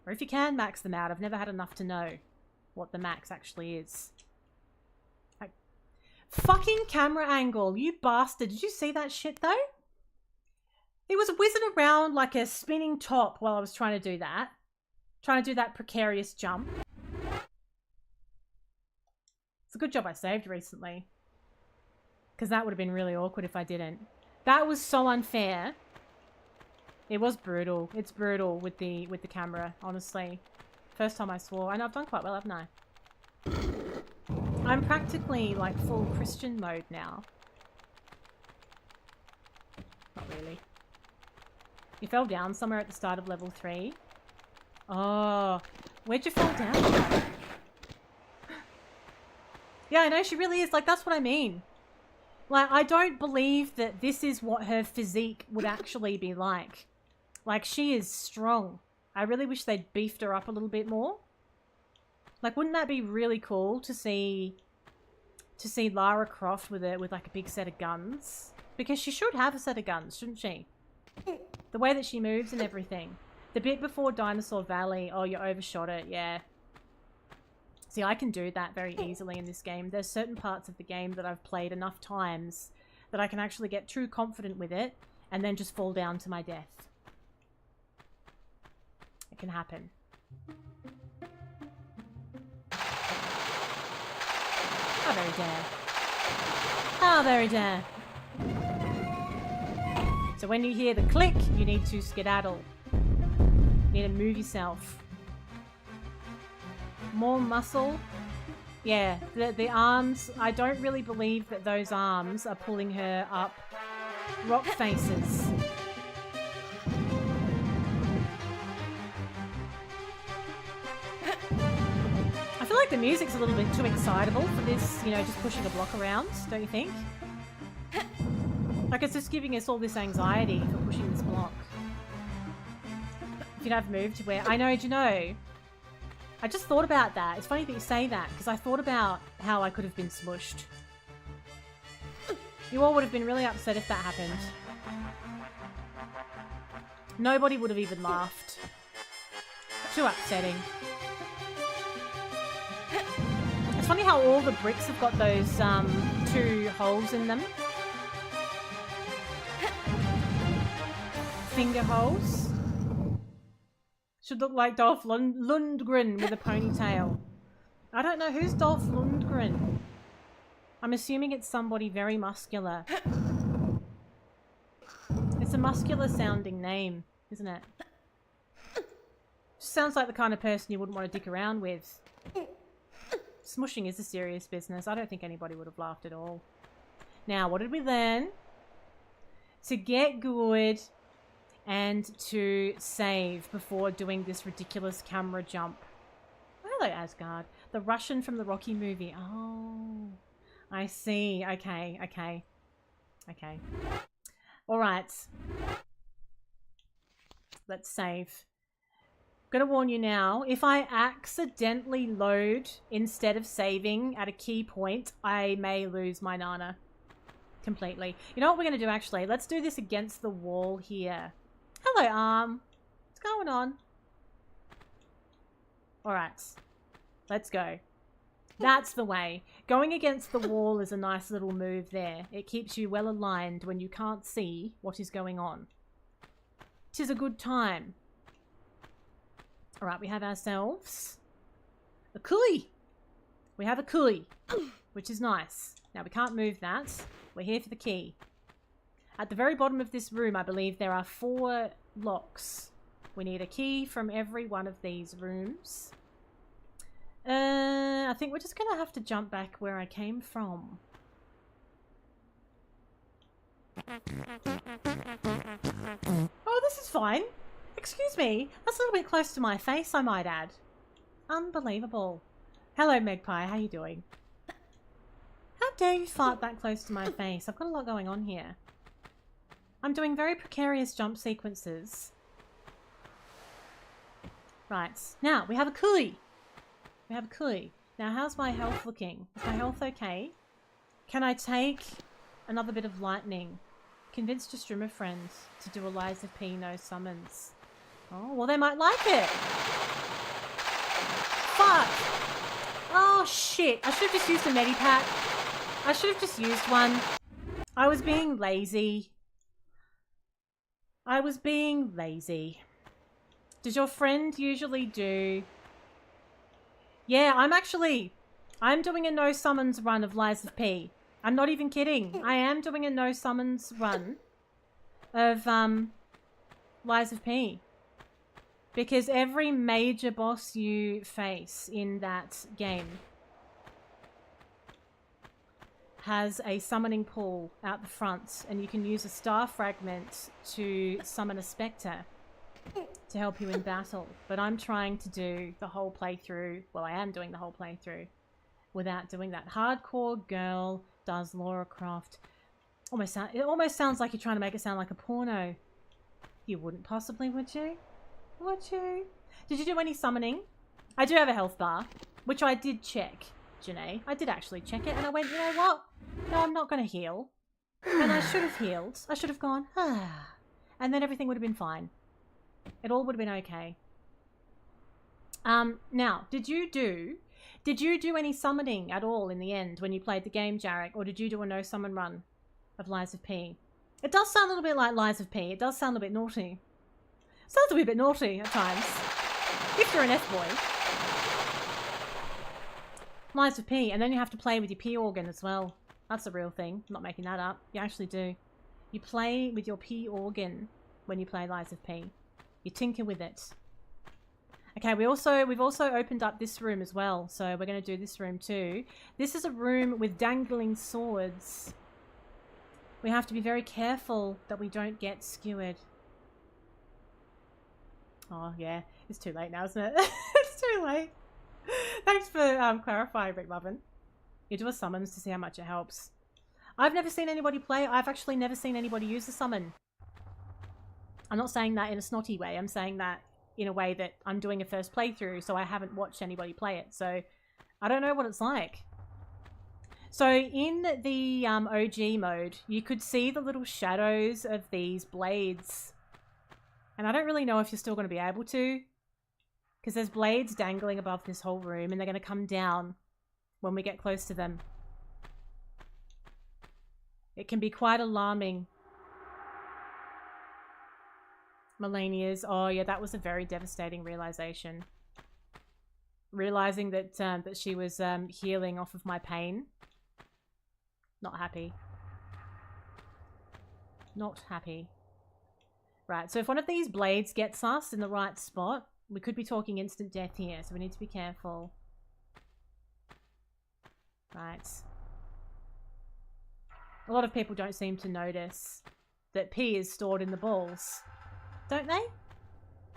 Or if you can max them out, I've never had enough to know what the max actually is. Like, fucking camera angle, you bastard. Did you see that shit though? It was whizzing around like a spinning top while I was trying to do that. Trying to do that precarious jump. It's a good job I saved recently. Because that would have been really awkward if I didn't. That was so unfair. It was brutal. It's brutal with the camera, honestly. First time I swore. I know I've done quite well, haven't I? I'm practically like full Christian mode now. Not really. You fell down somewhere at the start of level 3. Oh, where'd you fall down? Yeah, I know, she really is. Like, that's what I mean. Like, I don't believe that this is what her physique would actually be like. Like, she is strong. I really wish they'd beefed her up a little bit more. Like, wouldn't that be really cool to see to see Lara Croft with like a big set of guns. Because she should have a set of guns, shouldn't she? The way that she moves and everything. The bit before Dinosaur Valley, oh, you overshot it, yeah. See, I can do that very easily in this game. There's certain parts of the game that I've played enough times that I can actually get too confident with it and then just fall down to my death. It can happen. How very dare. How very dare. So when you hear the click, you need to skedaddle. You need to move yourself. More muscle. Yeah, the arms, I don't really believe that those arms are pulling her up rock faces. I feel like the music's a little bit too excitable for this, you know, just pushing a block around, don't you think? Like, it's just giving us all this anxiety for pushing this block. If you'd have moved to where... I know, do you know? I just thought about that. It's funny that you say that, because I thought about how I could have been smushed. You all would have been really upset if that happened. Nobody would have even laughed. Too upsetting. It's funny how all the bricks have got those 2 holes in them. Finger holes. Should look like Dolph Lundgren with a ponytail. I don't know, who's Dolph Lundgren? I'm assuming it's somebody very muscular. It's a muscular sounding name, isn't it? Sounds like the kind of person you wouldn't want to dick around with. Smushing is a serious business. I don't think anybody would have laughed at all. Now, what did we learn? To get good and to save before doing this ridiculous camera jump. Hello, Asgard. The Russian from the Rocky movie. Oh, I see. Okay, okay. Okay. Alright. Let's save. I'm gonna warn you now, if I accidentally load instead of saving at a key point, I may lose my Nana completely. You know what we're gonna do actually? Let's do this against the wall here. Hello, Arm. What's going on? Alright. Let's go. That's the way. Going against the wall is a nice little move there. It keeps you well aligned when you can't see what is going on. 'Tis a good time. Alright, we have ourselves a Kuli. We have a Kuli, which is nice. Now, we can't move that. We're here for the key. At the very bottom of this room, I believe there are 4 locks. We need a key from every one of these rooms. I think we're just going to have to jump back where I came from. Oh, this is fine. Excuse me. That's a little bit close to my face, I might add. Unbelievable. Hello, Magpie. How you doing? How dare you fart that close to my face? I've got a lot going on here. I'm doing very precarious jump sequences. Right. Now, we have a Kuli. We have a Kuli. Now, how's my health looking? Is my health okay? Can I take another bit of lightning? Convinced a streamer friend to do a Lies of P no summons. Oh, well, they might like it. Fuck. Oh, shit. I should have just used a Medipack. I should have just used one. I was being lazy. I was being lazy. Does your friend usually do... Yeah, I'm doing a no summons run of Lies of P. I'm not even kidding. I am doing a no summons run of Lies of P. Because every major boss you face in that game has a summoning pool out the front, and you can use a star fragment to summon a spectre to help you in battle. But I'm trying to do the whole playthrough, well, I am doing the whole playthrough without doing that. Hardcore girl does Lara Croft. It almost sounds like you're trying to make it sound like a porno. You wouldn't possibly, would you? Would you? Did you do any summoning? I do have a health bar, which I did check. Janae. I did actually check it and I went, you know what? No, I'm not going to heal. And I should have healed. I should have gone, ah. And then everything would have been fine. It all would have been okay. Now, did you do any summoning at all in the end when you played the game, Jarek? Or did you do a no summon run of Lies of P? It does sound a little bit like Lies of P. It does sound a bit naughty. Sounds a wee bit naughty at times. If you're an F-boy. Lies of P. And then you have to play with your P organ as well. That's a real thing. I'm not making that up. You actually do. You play with your P organ when you play Lies of P. You tinker with it. Okay, we've also opened up this room as well. So we're going to do this room too. This is a room with dangling swords. We have to be very careful that we don't get skewered. Oh, yeah. It's too late now, isn't it? It's too late. Thanks for clarifying, Rick Lovin. You do a summons to see how much it helps. I've never seen anybody play. I've actually never seen anybody use a summon. I'm not saying that in a snotty way. I'm saying that in a way that I'm doing a first playthrough, so I haven't watched anybody play it. So I don't know what it's like. So in the OG mode, you could see the little shadows of these blades. And I don't really know if you're still going to be able to. Because there's blades dangling above this whole room and they're going to come down when we get close to them. It can be quite alarming. Melania's, oh yeah, that was a very devastating realization. Realizing that that she was healing off of my pain. Not happy. Not happy. Right, so if one of these blades gets us in the right spot, we could be talking instant death here, so we need to be careful. Right. A lot of people don't seem to notice that P is stored in the balls. Don't they?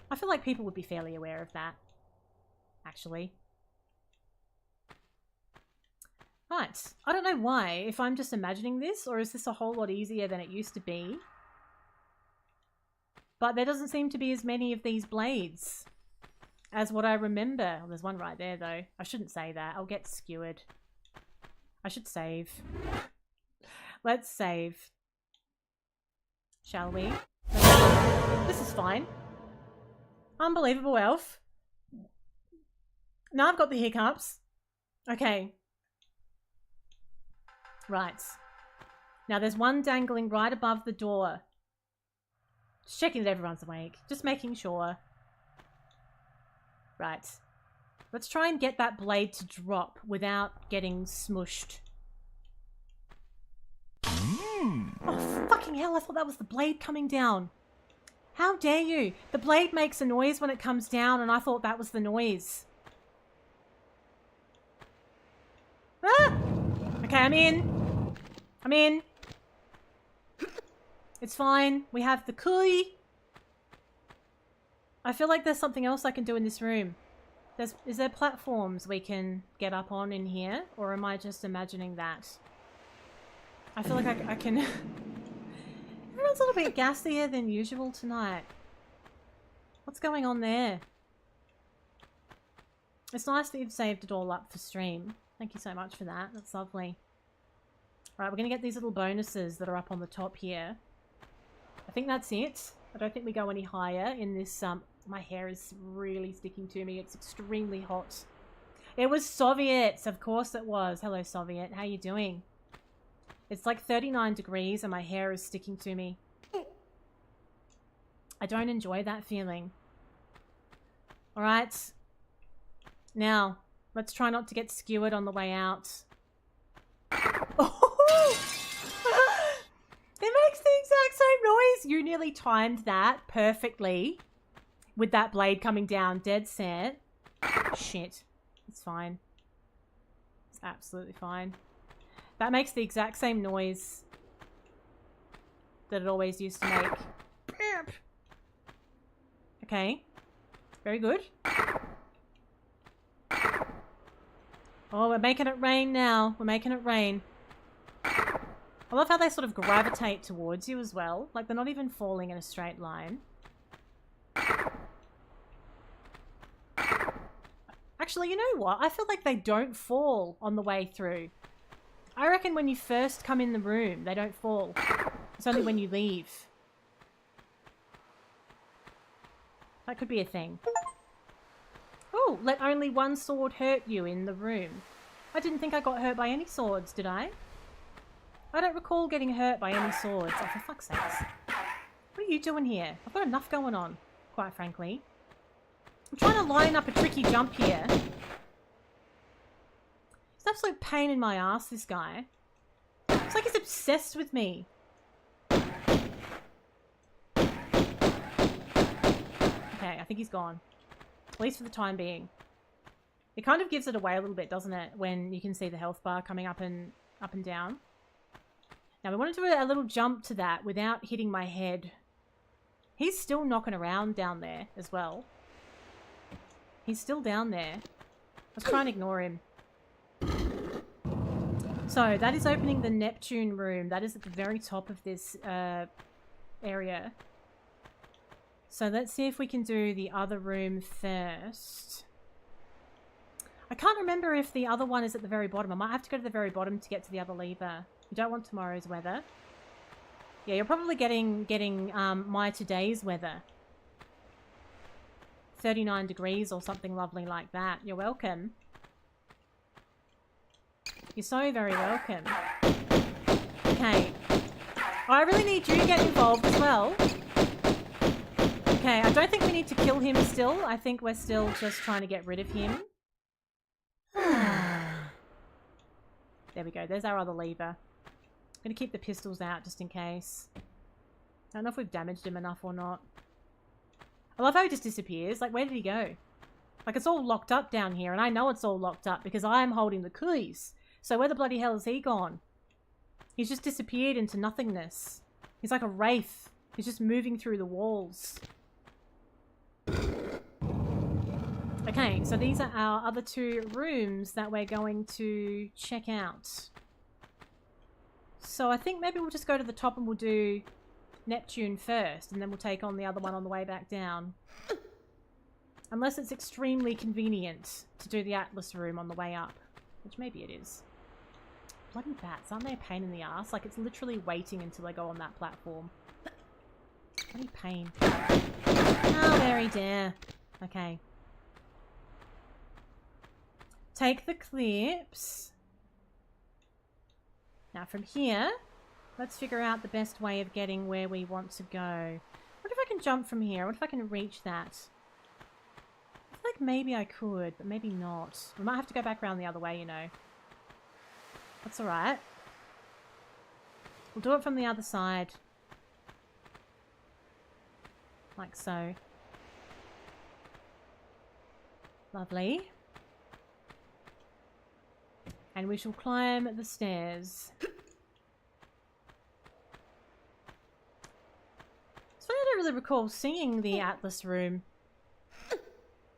I feel like people would be fairly aware of that. Actually. Right. I don't know why, if I'm just imagining this, or is this a whole lot easier than it used to be? But there doesn't seem to be as many of these blades as what I remember. Oh, there's one right there, though. I shouldn't say that. I'll get skewered. I should save. Let's save. Shall we? This is fine. Unbelievable, elf. Now I've got the hiccups. Okay. Right. Now there's one dangling right above the door. Just checking that everyone's awake. Just making sure. Right. Let's try and get that blade to drop without getting smushed. Oh, fucking hell, I thought that was the blade coming down. How dare you? The blade makes a noise when it comes down and I thought that was the noise. Ah! Okay, I'm in. I'm in. It's fine. We have the key. I feel like there's something else I can do in this room. Is there platforms we can get up on in here? Or am I just imagining that? I feel like I can... Everyone's a little bit gassier than usual tonight. What's going on there? It's nice that you've saved it all up for stream. Thank you so much for that. That's lovely. Right, we're going to get these little bonuses that are up on the top here. I think that's it. I don't think we go any higher in this... my hair is really sticking to me. It's extremely hot. It was Soviets. Of course it was. Hello, Soviet. How you doing? It's like 39 degrees and my hair is sticking to me. I don't enjoy that feeling. Alright. Now, let's try not to get skewered on the way out. Oh! It makes the exact same noise. You nearly timed that perfectly. With that blade coming down. Dead set. Shit. It's fine. It's absolutely fine. That makes the exact same noise that it always used to make. Okay. Very good. Oh, we're making it rain now. We're making it rain. I love how they sort of gravitate towards you as well. Like they're not even falling in a straight line. Actually, Actually, you know what? I feel like they don't fall on the way through. I reckon when you first come in the room, they don't fall. It's only when you leave. That could be a thing. Oh, let only one sword hurt you in the room. I didn't think I got hurt by any swords, did I? I don't recall getting hurt by any swords. Oh, for fuck's sakes. What are you doing here? I've got enough going on, quite frankly. I'm trying to line up a tricky jump here. It's an absolute pain in my ass, this guy. It's like he's obsessed with me. Okay, I think he's gone. At least for the time being. It kind of gives it away a little bit, doesn't it? When you can see the health bar coming up and down. Now, we want to do a little jump to that without hitting my head. He's still knocking around down there as well. He's still down there. Let's try and ignore him. So, that is opening the Neptune room. That is at the very top of this area. So, let's see if we can do the other room first. I can't remember if the other one is at the very bottom. I might have to go to the very bottom to get to the other lever. You don't want tomorrow's weather. Yeah, you're probably getting my today's weather. 39 degrees or something lovely like that. You're welcome. You're so very welcome. Okay. I really need you to get involved as well. Okay, I don't think we need to kill him still. I think we're still just trying to get rid of him. There we go. There's our other lever. I'm going to keep the pistols out just in case. I don't know if we've damaged him enough or not. I love how he just disappears. Like, where did he go? Like, it's all locked up down here, and I know it's all locked up because I am holding the keys. So where the bloody hell is he gone? He's just disappeared into nothingness. He's like a wraith. He's just moving through the walls. Okay, so these are our other two rooms that we're going to check out. So I think maybe we'll just go to the top and we'll do Neptune first, and then we'll take on the other one on the way back down. Unless it's extremely convenient to do the Atlas room on the way up, which maybe it is. Bloody bats, aren't they a pain in the ass? Like, it's literally waiting until I go on that platform. Bloody pain. Oh, very dear. Okay. Take the clips. Now from here, let's figure out the best way of getting where we want to go. What if I can jump from here? What if I can reach that? I feel like maybe I could, but maybe not. We might have to go back around the other way, you know. That's alright. We'll do it from the other side. Like so. Lovely. And we shall climb the stairs. It's funny, I don't really recall seeing the Atlas room.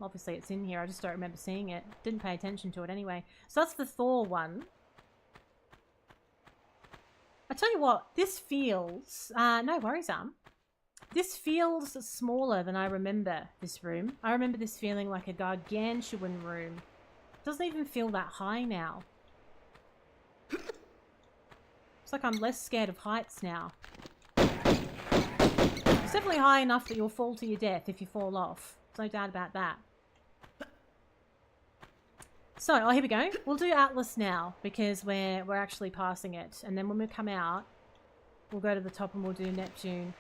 Obviously it's in here, I just don't remember seeing it. Didn't pay attention to it anyway. So that's the Thor one. I tell you what, this feels... no worries, this feels smaller than I remember this room. I remember this feeling like a gargantuan room. It doesn't even feel that high now. It's like I'm less scared of heights now. It's definitely high enough that you'll fall to your death if you fall off. There's no doubt about that. So, oh, here we go. We'll do Atlas now because we're actually passing it. And then when we come out, we'll go to the top and we'll do Neptune.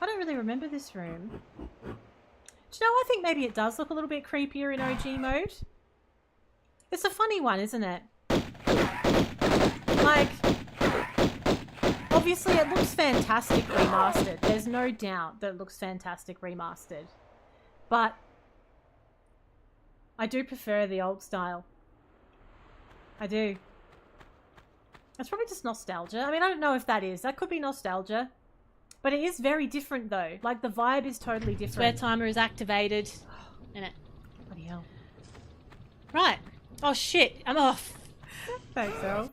I don't really remember this room. Do you know, I think maybe it does look a little bit creepier in OG mode. It's a funny one, isn't it? Like, obviously it looks fantastic remastered. There's no doubt that it looks fantastic remastered. But I do prefer the old style. I do. It's probably just nostalgia. I mean, I don't know if that is. That could be nostalgia. But it is very different though. Like, the vibe is totally different. Swear timer is activated. In it. Bloody hell. Right. Oh shit, I'm off. Thanks, Elle.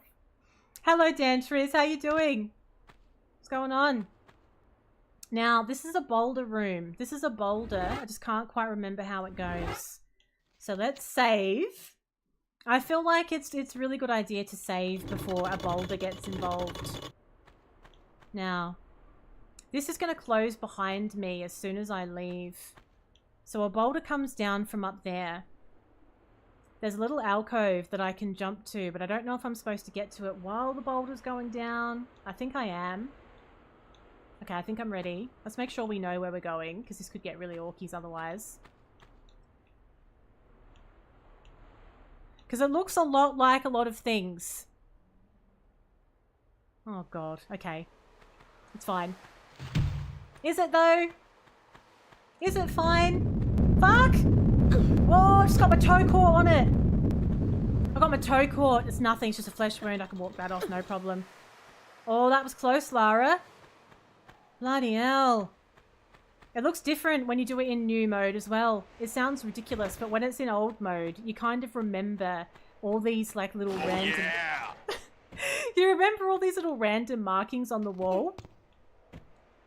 Hello, Dantriz. How you doing? What's going on? Now, this is a boulder room. This is a boulder. I just can't quite remember how it goes. So let's save. I feel like it's a really good idea to save before a boulder gets involved. Now, this is going to close behind me as soon as I leave. So a boulder comes down from up there. There's a little alcove that I can jump to, but I don't know if I'm supposed to get to it while the boulder's going down. I think I am. Okay, I think I'm ready. Let's make sure we know where we're going, because this could get really orkies otherwise. Because it looks a lot like a lot of things. Oh god, okay. It's fine. Is it though? Is it fine? Fuck! Whoa, I just got my toe caught on it. I got my toe caught. It's nothing, it's just a flesh wound. I can walk that off, no problem. Oh, that was close, Lara. Bloody hell. It looks different when you do it in new mode as well. It sounds ridiculous, but when it's in old mode, you kind of remember all these like little random... Yeah! You remember all these little random markings on the wall?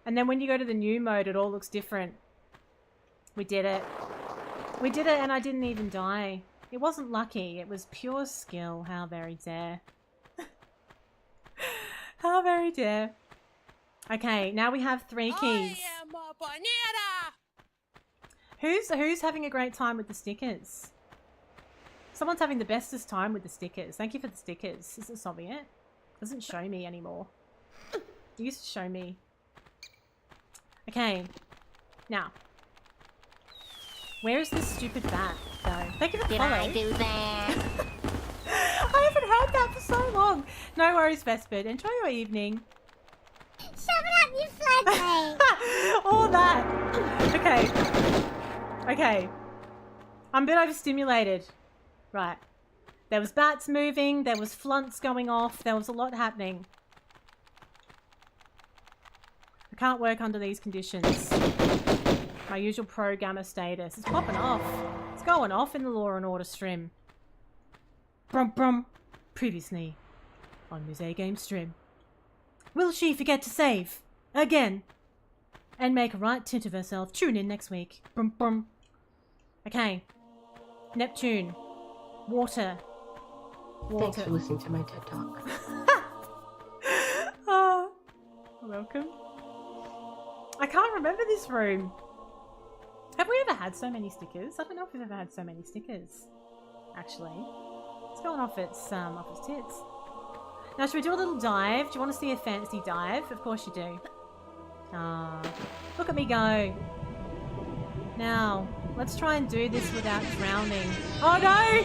And then when you go to the new mode, it all looks different. We did it. We did it and I didn't even die. It wasn't lucky. It was pure skill. How very dare. How very dare. Okay, now we have 3 keys. I am a banana! Who's having a great time with the stickers? Someone's having the bestest time with the stickers. Thank you for the stickers. Is it solving it? Doesn't show me anymore. It used to show me. Okay. Now. Where is this stupid bat, though? Thank you for the follow. I do that? I haven't heard that for so long. No worries, Vespid. Enjoy your evening. Shove it up your flag. All that. Okay. Okay. I'm a bit overstimulated. Right. There was bats moving. There was flunts going off. There was a lot happening. I can't work under these conditions. My usual pro gamma status. It's popping off. It's going off in the Law and Order stream. Brum brum. Previously on Musée Game stream. Will she forget to save? Again. And make a right tit of herself. Tune in next week. Brum brum. Okay. Neptune. Water. Water. Thanks for listening to my TED Talk. Oh, welcome. I can't remember this room. Have we ever had so many stickers? I don't know if we've ever had so many stickers. Actually. It's going off its tits. Now, should we do a little dive? Do you want to see a fancy dive? Of course you do. Ah, look at me go. Now, let's try and do this without drowning. Oh no!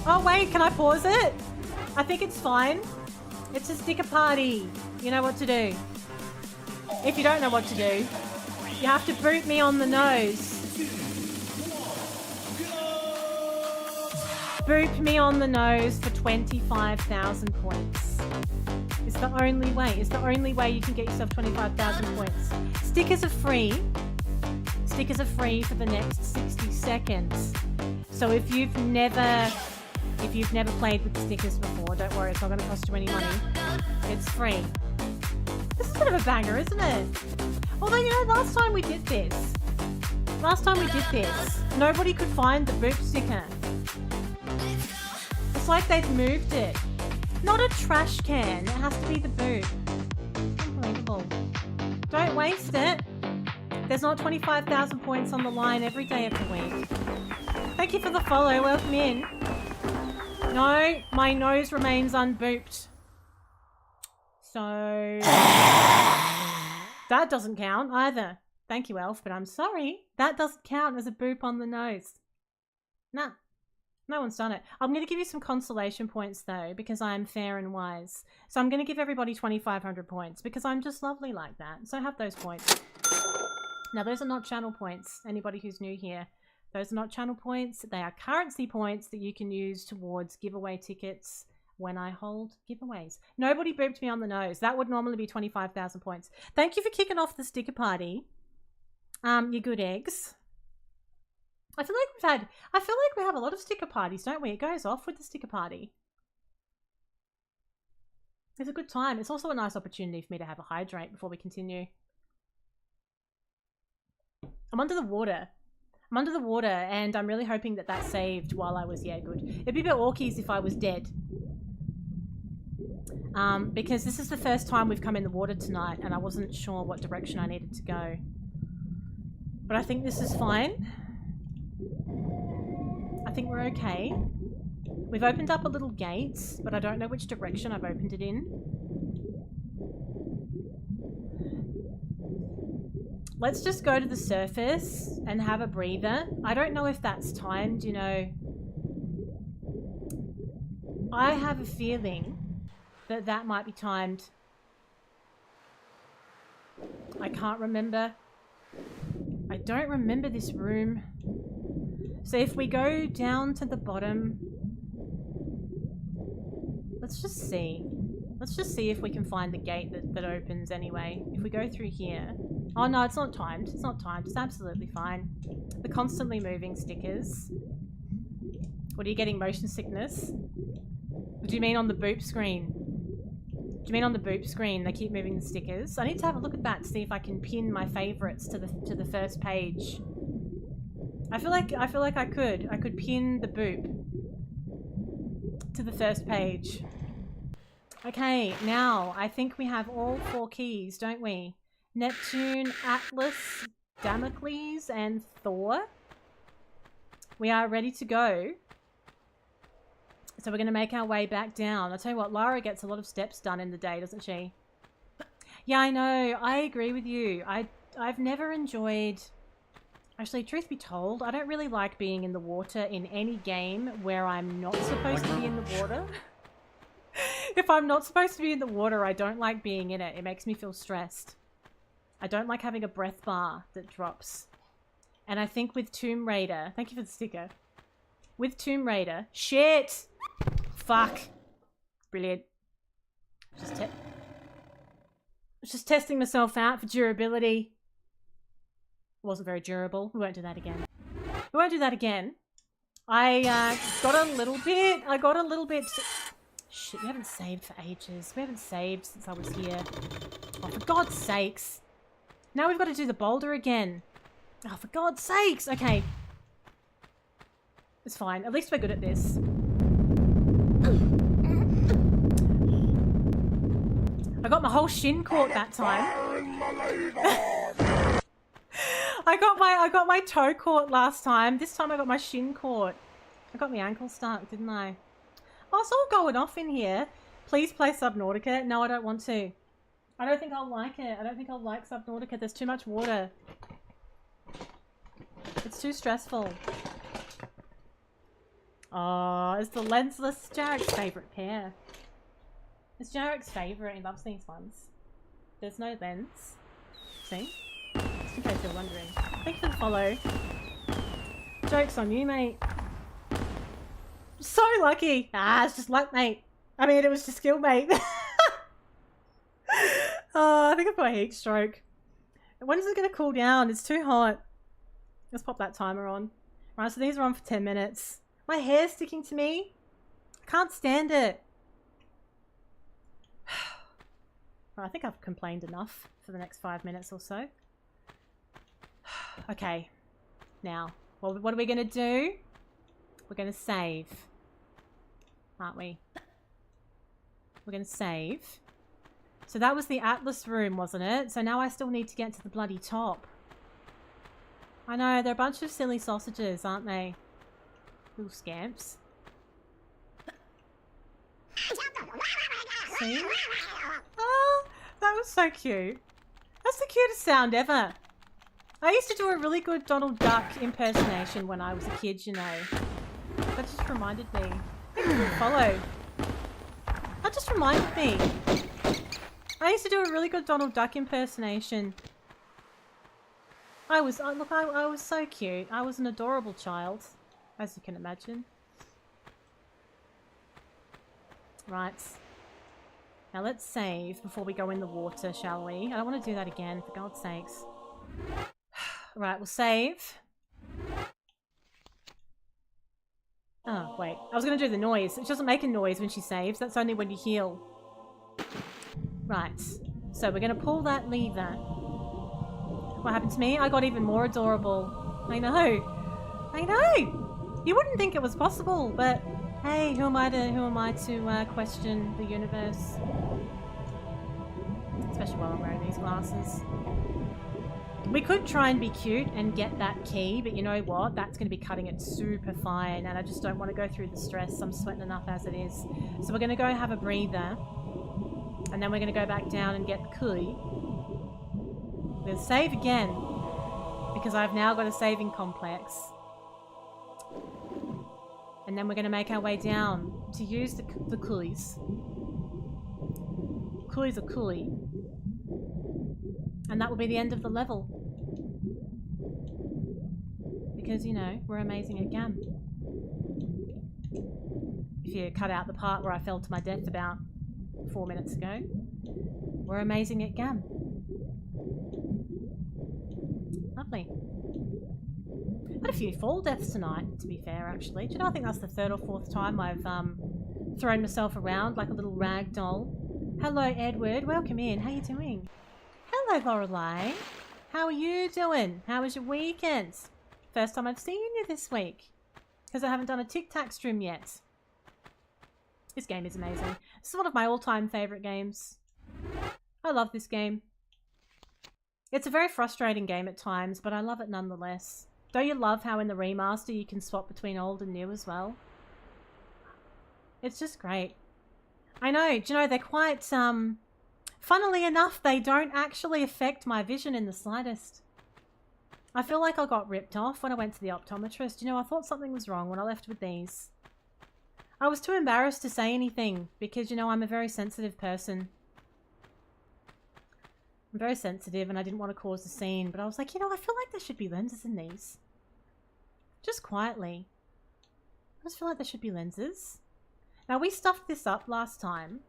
Oh wait, can I pause it? I think it's fine. It's a sticker party. You know what to do. If you don't know what to do, you have to boot me on the nose. Boot me on the nose for 25,000 points. It's the only way. It's the only way you can get yourself 25,000 points. Stickers are free. Stickers are free for the next 60 seconds. So if you've never played with stickers before, don't worry, it's not going to cost you any money. It's free. This is a bit of a banger, isn't it? Although, you know, last time we did this, nobody could find the boot sticker. It's like they've moved it. Not a trash can, it has to be the boot. Unbelievable. Don't waste it. There's not 25,000 points on the line every day of the week. Thank you for the follow, welcome in. No, my nose remains unbooped. So... that doesn't count either. Thank you, Elf, but I'm sorry. That doesn't count as a boop on the nose. Nah. No one's done it. I'm going to give you some consolation points, though, because I am fair and wise. So I'm going to give everybody 2,500 points, because I'm just lovely like that. So have those points. Now, those are not channel points. Anybody who's new here, those are not channel points. They are currency points that you can use towards giveaway tickets when I hold giveaways. Nobody booped me on the nose. That would normally be 25,000 points. Thank you for kicking off the sticker party. You good eggs. I feel like we have a lot of sticker parties, don't we? It goes off with the sticker party. It's a good time. It's also a nice opportunity for me to have a hydrate before we continue. I'm under the water. I'm under the water, and I'm really hoping that that saved while I was, yeah, good. It'd be a bit orkies if I was dead. Because this is the first time we've come in the water tonight, and I wasn't sure what direction I needed to go. But I think this is fine. I think we're okay. We've opened up a little gate, but I don't know which direction I've opened it in. Let's just go to the surface and have a breather. I don't know if that's timed, you know. I have a feeling that that might be timed. I can't remember. I don't remember this room. So if we go down to the bottom, let's just see. Let's just see if we can find the gate that opens anyway. If we go through here. Oh no, it's not timed. It's not timed. It's absolutely fine. The constantly moving stickers. What are you getting? Motion sickness? What do you mean on the boop screen? Do you mean on the boop screen they keep moving the stickers? I need to have a look at that to see if I can pin my favorites to the first page. I feel like I could. I could pin the boop to the first page. Okay, now I think we have all 4 keys, don't we? Neptune, Atlas, Damocles, and Thor. We are ready to go. So we're going to make our way back down. I'll tell you what, Lara gets a lot of steps done in the day, doesn't she? Yeah, I know. I agree with you. I've never enjoyed... Actually, truth be told, I don't really like being in the water in any game where I'm not supposed to be in the water. If I'm not supposed to be in the water, I don't like being in it. It makes me feel stressed. I don't like having a breath bar that drops. And I think with Tomb Raider... Thank you for the sticker. With Tomb Raider... Shit! Fuck. Brilliant. Just testing myself out for durability. It wasn't very durable. We won't do that again. We won't do that again. I got a little bit... Shit, we haven't saved for ages. We haven't saved since I was here. Oh, for God's sakes. Now we've got to do the boulder again. Oh, for God's sakes. Okay. It's fine. At least we're good at this. I got my whole shin caught that time. I got my toe caught last time. This time I got my shin caught. I got my ankle stuck, didn't I? Oh, it's all going off in here. Please play Subnautica. No, I don't want to. I don't think I'll like it. I don't think I'll like Subnautica. There's too much water. It's too stressful. Oh, it's the lensless Jarek's favourite pair. It's Jarek's favourite. He loves these ones. There's no lens. See? Just in case you're wondering. Thanks for the follow. Joke's on you, mate. So lucky. Ah, it's just luck, mate. I mean, it was just skill, mate. Oh, I think I've got a heat stroke. When is it going to cool down? It's too hot. Let's pop that timer on. Right, so these are on for 10 minutes. My hair's sticking to me. I can't stand it. Well, I think I've complained enough for the next 5 minutes or so. Okay. Now, what are we going to do? We're going to save. Aren't we? We're going to save. So that was the Atlas room, wasn't it? So now I still need to get to the bloody top. I know, they're a bunch of silly sausages, aren't they? Little scamps. See? Oh, that was so cute. That's the cutest sound ever. I used to do a really good Donald Duck impersonation when I was a kid, you know. That just reminded me. Thank you for the follow. That just reminded me. I used to do a really good Donald Duck impersonation. I was so cute. I was an adorable child, as you can imagine. Right. Now let's save before we go in the water, shall we? I don't want to do that again, for God's sakes. Right, we'll save. Oh, wait. I was going to do the noise. She doesn't make a noise when she saves. That's only when you heal. Right. So we're going to pull that lever. What happened to me? I got even more adorable. I know. I know! You wouldn't think it was possible, but hey, who am I to question the universe? Especially while I'm wearing these glasses. We could try and be cute and get that key, but you know what? That's going to be cutting it super fine, and I just don't want to go through the stress. I'm sweating enough as it is. So we're going to go have a breather, and then we're going to go back down and get the key. We'll save again, because I've now got a saving complex. And then we're going to make our way down to use the keys. Keys are key. And that will be the end of the level. Because, you know, we're amazing at GAM. If you cut out the part where I fell to my death about 4 minutes ago, we're amazing at GAM. Lovely. Had a few fall deaths tonight, to be fair, actually. Do you know, I think that's the 3rd or 4th time I've thrown myself around like a little rag doll. Hello, Edward. Welcome in. How you doing? Hello, Lorelei. How are you doing? How was your weekend? First time I've seen you this week. Because I haven't done a Tic Tac stream yet. This game is amazing. This is one of my all-time favourite games. I love this game. It's a very frustrating game at times, but I love it nonetheless. Don't you love how in the remaster you can swap between old and new as well? It's just great. I know, do you know, they're quite, funnily enough, they don't actually affect my vision in the slightest. I feel like I got ripped off when I went to the optometrist. You know, I thought something was wrong when I left with these. I was too embarrassed to say anything because, you know, I'm a very sensitive person. I'm very sensitive and I didn't want to cause a scene, but I was like, you know, I feel like there should be lenses in these. Just quietly. I just feel like there should be lenses. Now, we stuffed this up last time.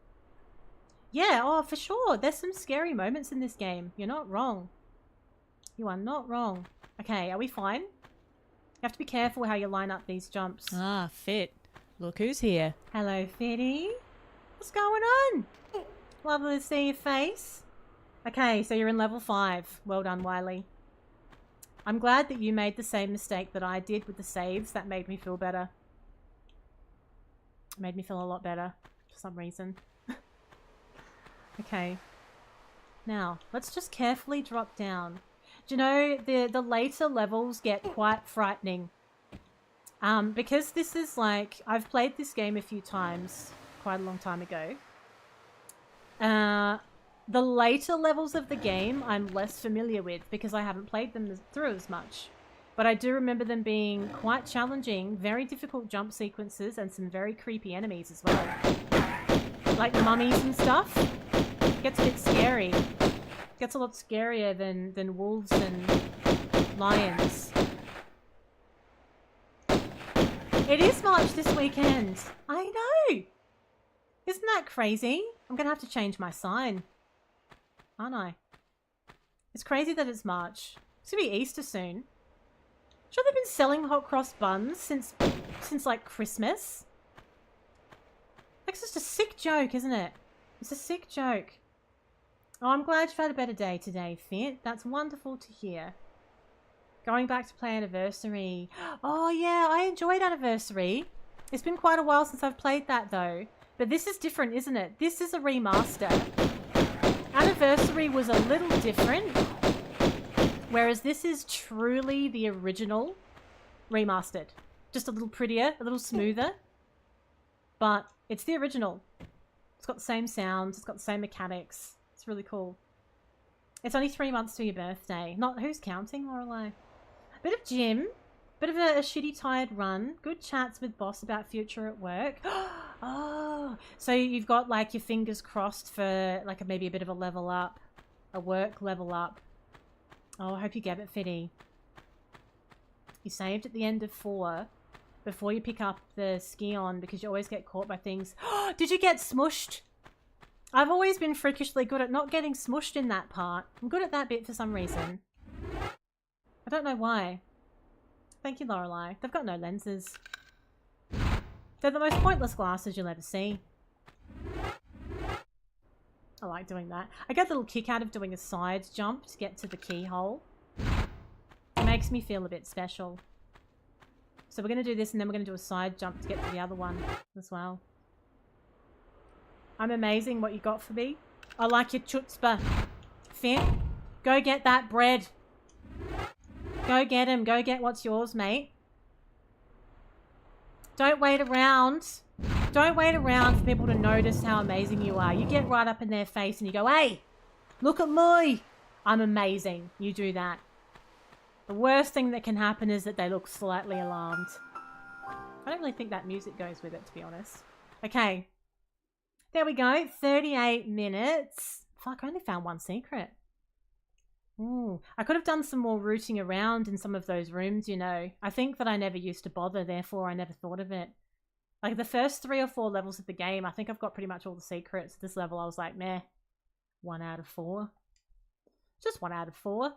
Yeah, oh, for sure. There's some scary moments in this game. You're not wrong. You are not wrong. Okay, are we fine? You have to be careful how you line up these jumps. Ah, Fit. Look who's here. Hello, Fitty. What's going on? Lovely to see your face. Okay, so you're in level 5. Well done, Wiley. I'm glad that you made the same mistake that I did with the saves. That made me feel better. It made me feel a lot better for some reason. Okay. Now, let's just carefully drop down. Do you know, the later levels get quite frightening. Because this is like... I've played this game a few times, quite a long time ago. The later levels of the game I'm less familiar with because I haven't played them through as much. But I do remember them being quite challenging, very difficult jump sequences, and some very creepy enemies as well. Like mummies and stuff. It gets a bit scary. It gets a lot scarier than wolves and lions. It is March this weekend. I know. Isn't that crazy? I'm going to have to change my sign. Aren't I? It's crazy that it's March. It's going to be Easter soon. Sure, they've been selling hot cross buns since like Christmas. Like, it's just a sick joke, isn't it? It's a sick joke. Oh, I'm glad you've had a better day today, Fit. That's wonderful to hear. Going back to play Anniversary. Oh, yeah, I enjoyed Anniversary. It's been quite a while since I've played that, though. But this is different, isn't it? This is a remaster. Anniversary was a little different. Whereas this is truly the original remastered. Just a little prettier, a little smoother. But it's the original. It's got the same sounds. It's got the same mechanics. It's really cool. It's only 3 months to your birthday. Not who's counting, Lorelei? Bit of gym. Bit of a shitty tired run. Good chats with boss about future at work. Oh, so you've got like your fingers crossed for like maybe a bit of a level up. A work level up. Oh, I hope you get it, Fitty. You saved at the end of 4 before you pick up the ski on because you always get caught by things. Did you get smushed? I've always been freakishly good at not getting smushed in that part. I'm good at that bit for some reason. I don't know why. Thank you, Lorelei. They've got no lenses. They're the most pointless glasses you'll ever see. I like doing that. I get a little kick out of doing a side jump to get to the keyhole. It makes me feel a bit special. So we're going to do this and then we're going to do a side jump to get to the other one as well. I'm amazing what you got for me. I like your chutzpah. Finn, go get that bread. Go get him. Go get what's yours, mate. Don't wait around. Don't wait around for people to notice how amazing you are. You get right up in their face and you go, hey, look at me. I'm amazing. You do that. The worst thing that can happen is that they look slightly alarmed. I don't really think that music goes with it, to be honest. Okay. There we go. 38 minutes. Fuck, I only found one secret. Ooh, I could have done some more rooting around in some of those rooms, you know. I think that I never used to bother, therefore I never thought of it. Like the first 3 or 4 levels of the game, I think I've got pretty much all the secrets. This level I was like, meh. 1 out of 4. Just 1 out of 4.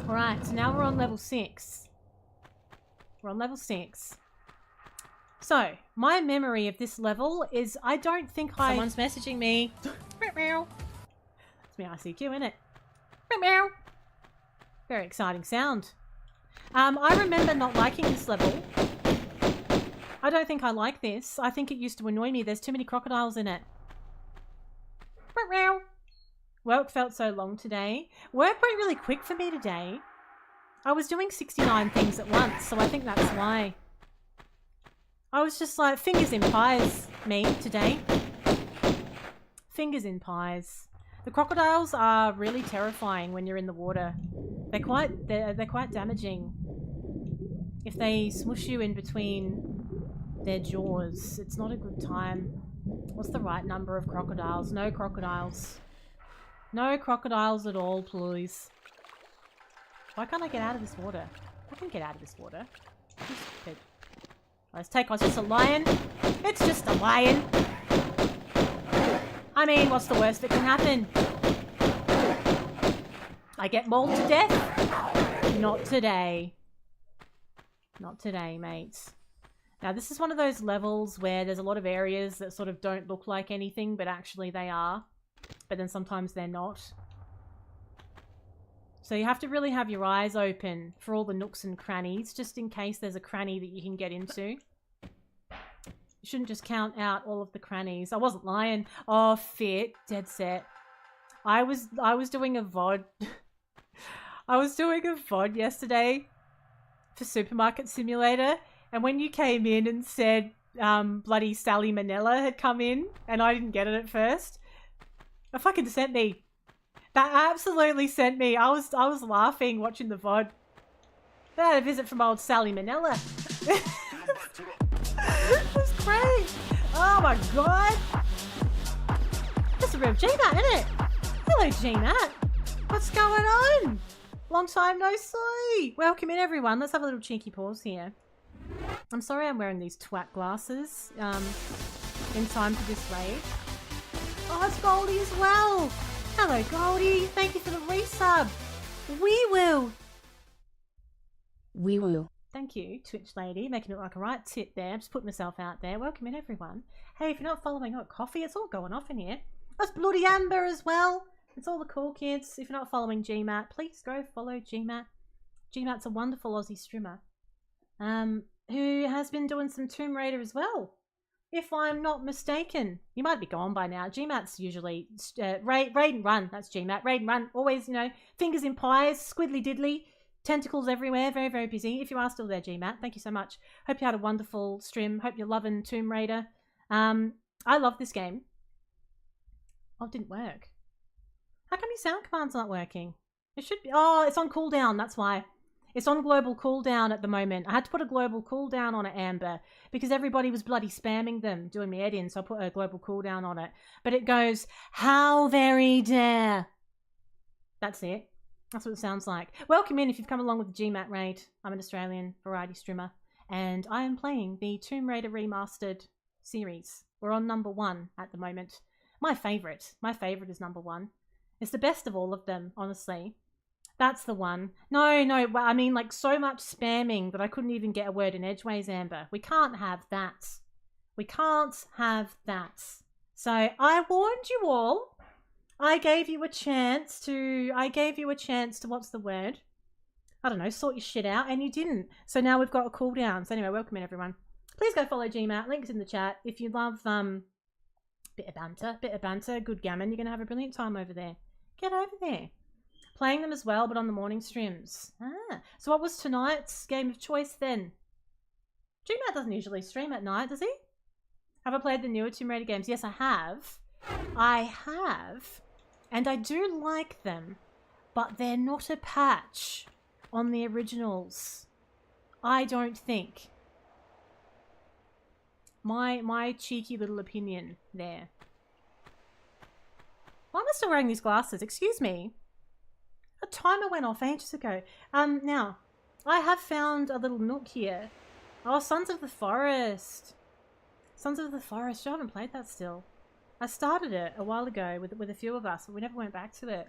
Alright, so now we're on level 6. We're on level 6. So, my memory of this level is I don't think Someone's messaging me. It's me ICQ, isn't it? Meow. Very exciting sound. I remember not liking this level. I don't think I like this. I think it used to annoy me. There's too many crocodiles in it. Meow. Work felt so long today. Work went really quick for me today. I was doing 69 things at once, so I think that's why. I was just like, fingers in pies, me, today. Fingers in pies. The crocodiles are really terrifying when you're in the water. They're quite damaging. If they smush you in between their jaws, it's not a good time. What's the right number of crocodiles? No crocodiles. No crocodiles at all, please. Why can't I get out of this water? I can get out of this water. I'm stupid. Let's take on just a lion. It's just a lion. I mean, what's the worst that can happen? I get mauled to death? Not today. Not today, mates. Now, this is one of those levels where there's a lot of areas that sort of don't look like anything, but actually they are. But then sometimes they're not. So you have to really have your eyes open for all the nooks and crannies, just in case there's a cranny that you can get into. You shouldn't just count out all of the crannies. I wasn't lying. Oh, fit. Dead set. I was doing a VOD. I was doing a VOD yesterday for Supermarket Simulator. And when you came in and said bloody Sally Manella had come in and I didn't get it at first, that fucking sent me. That absolutely sent me. I was laughing watching the VOD. I had a visit from old Sally Manella. It was great. Oh my god. That's a real GMAT, isn't it? Hello, GMAT. What's going on? Long time no see. Welcome in, everyone. Let's have a little cheeky pause here. I'm sorry I'm wearing these twat glasses in time for this raid. Oh, it's Goldie as well. Hello, Goldie. Thank you for the resub. We will. We will. Thank you, Twitch lady. Making it look like a right tit there. Just putting myself out there. Welcome in, everyone. Hey, if you're not following up coffee, it's all going off in here. That's Bloody Amber as well. It's all the cool kids. If you're not following GMAT, please go follow GMAT. GMAT's a wonderful Aussie streamer. Who has been doing some Tomb Raider as well. If I'm not mistaken. You might be gone by now. GMAT's usually raid and run. That's GMAT. Raid and run. Always, you know, fingers in pies, squiddly diddly. Tentacles everywhere, very, very busy. If you are still there, GMAT, thank you so much. Hope you had a wonderful stream. Hope you're loving Tomb Raider. I love this game. Oh, it didn't work. How come your sound command's not working? It should be. Oh, it's on cooldown, that's why. It's on global cooldown at the moment. I had to put a global cooldown on it, Amber, because everybody was bloody spamming them, doing me head in, so I put a global cooldown on it. But it goes, how very dare. That's it. That's what it sounds like. Welcome in if you've come along with the GMAT raid. I'm an Australian variety streamer, and I am playing the Tomb Raider Remastered series. We're on number 1 at the moment. My favourite. My favourite is number 1. It's the best of all of them, honestly. That's the one. No, I mean like so much spamming that I couldn't even get a word in edgeways, Amber. We can't have that. We can't have that. So I warned you all. I gave you a chance to, what's the word? I don't know, sort your shit out, and you didn't. So now we've got a cooldown. So anyway, welcome in, everyone. Please go follow GMAT. Links in the chat. If you love bit of banter, good gammon, you're going to have a brilliant time over there. Get over there. Playing them as well, but on the morning streams. Ah, so what was tonight's game of choice then? GMAT doesn't usually stream at night, does he? Have I played the newer Tomb Raider games? Yes, I have. I have. And I do like them, but they're not a patch on the originals. I don't think. My cheeky little opinion there. Why am I still wearing these glasses? Excuse me. A timer went off ages ago. Now, I have found a little nook here. Oh, Sons of the Forest. Sons of the Forest. I haven't played that still. I started it a while ago with a few of us, but we never went back to it.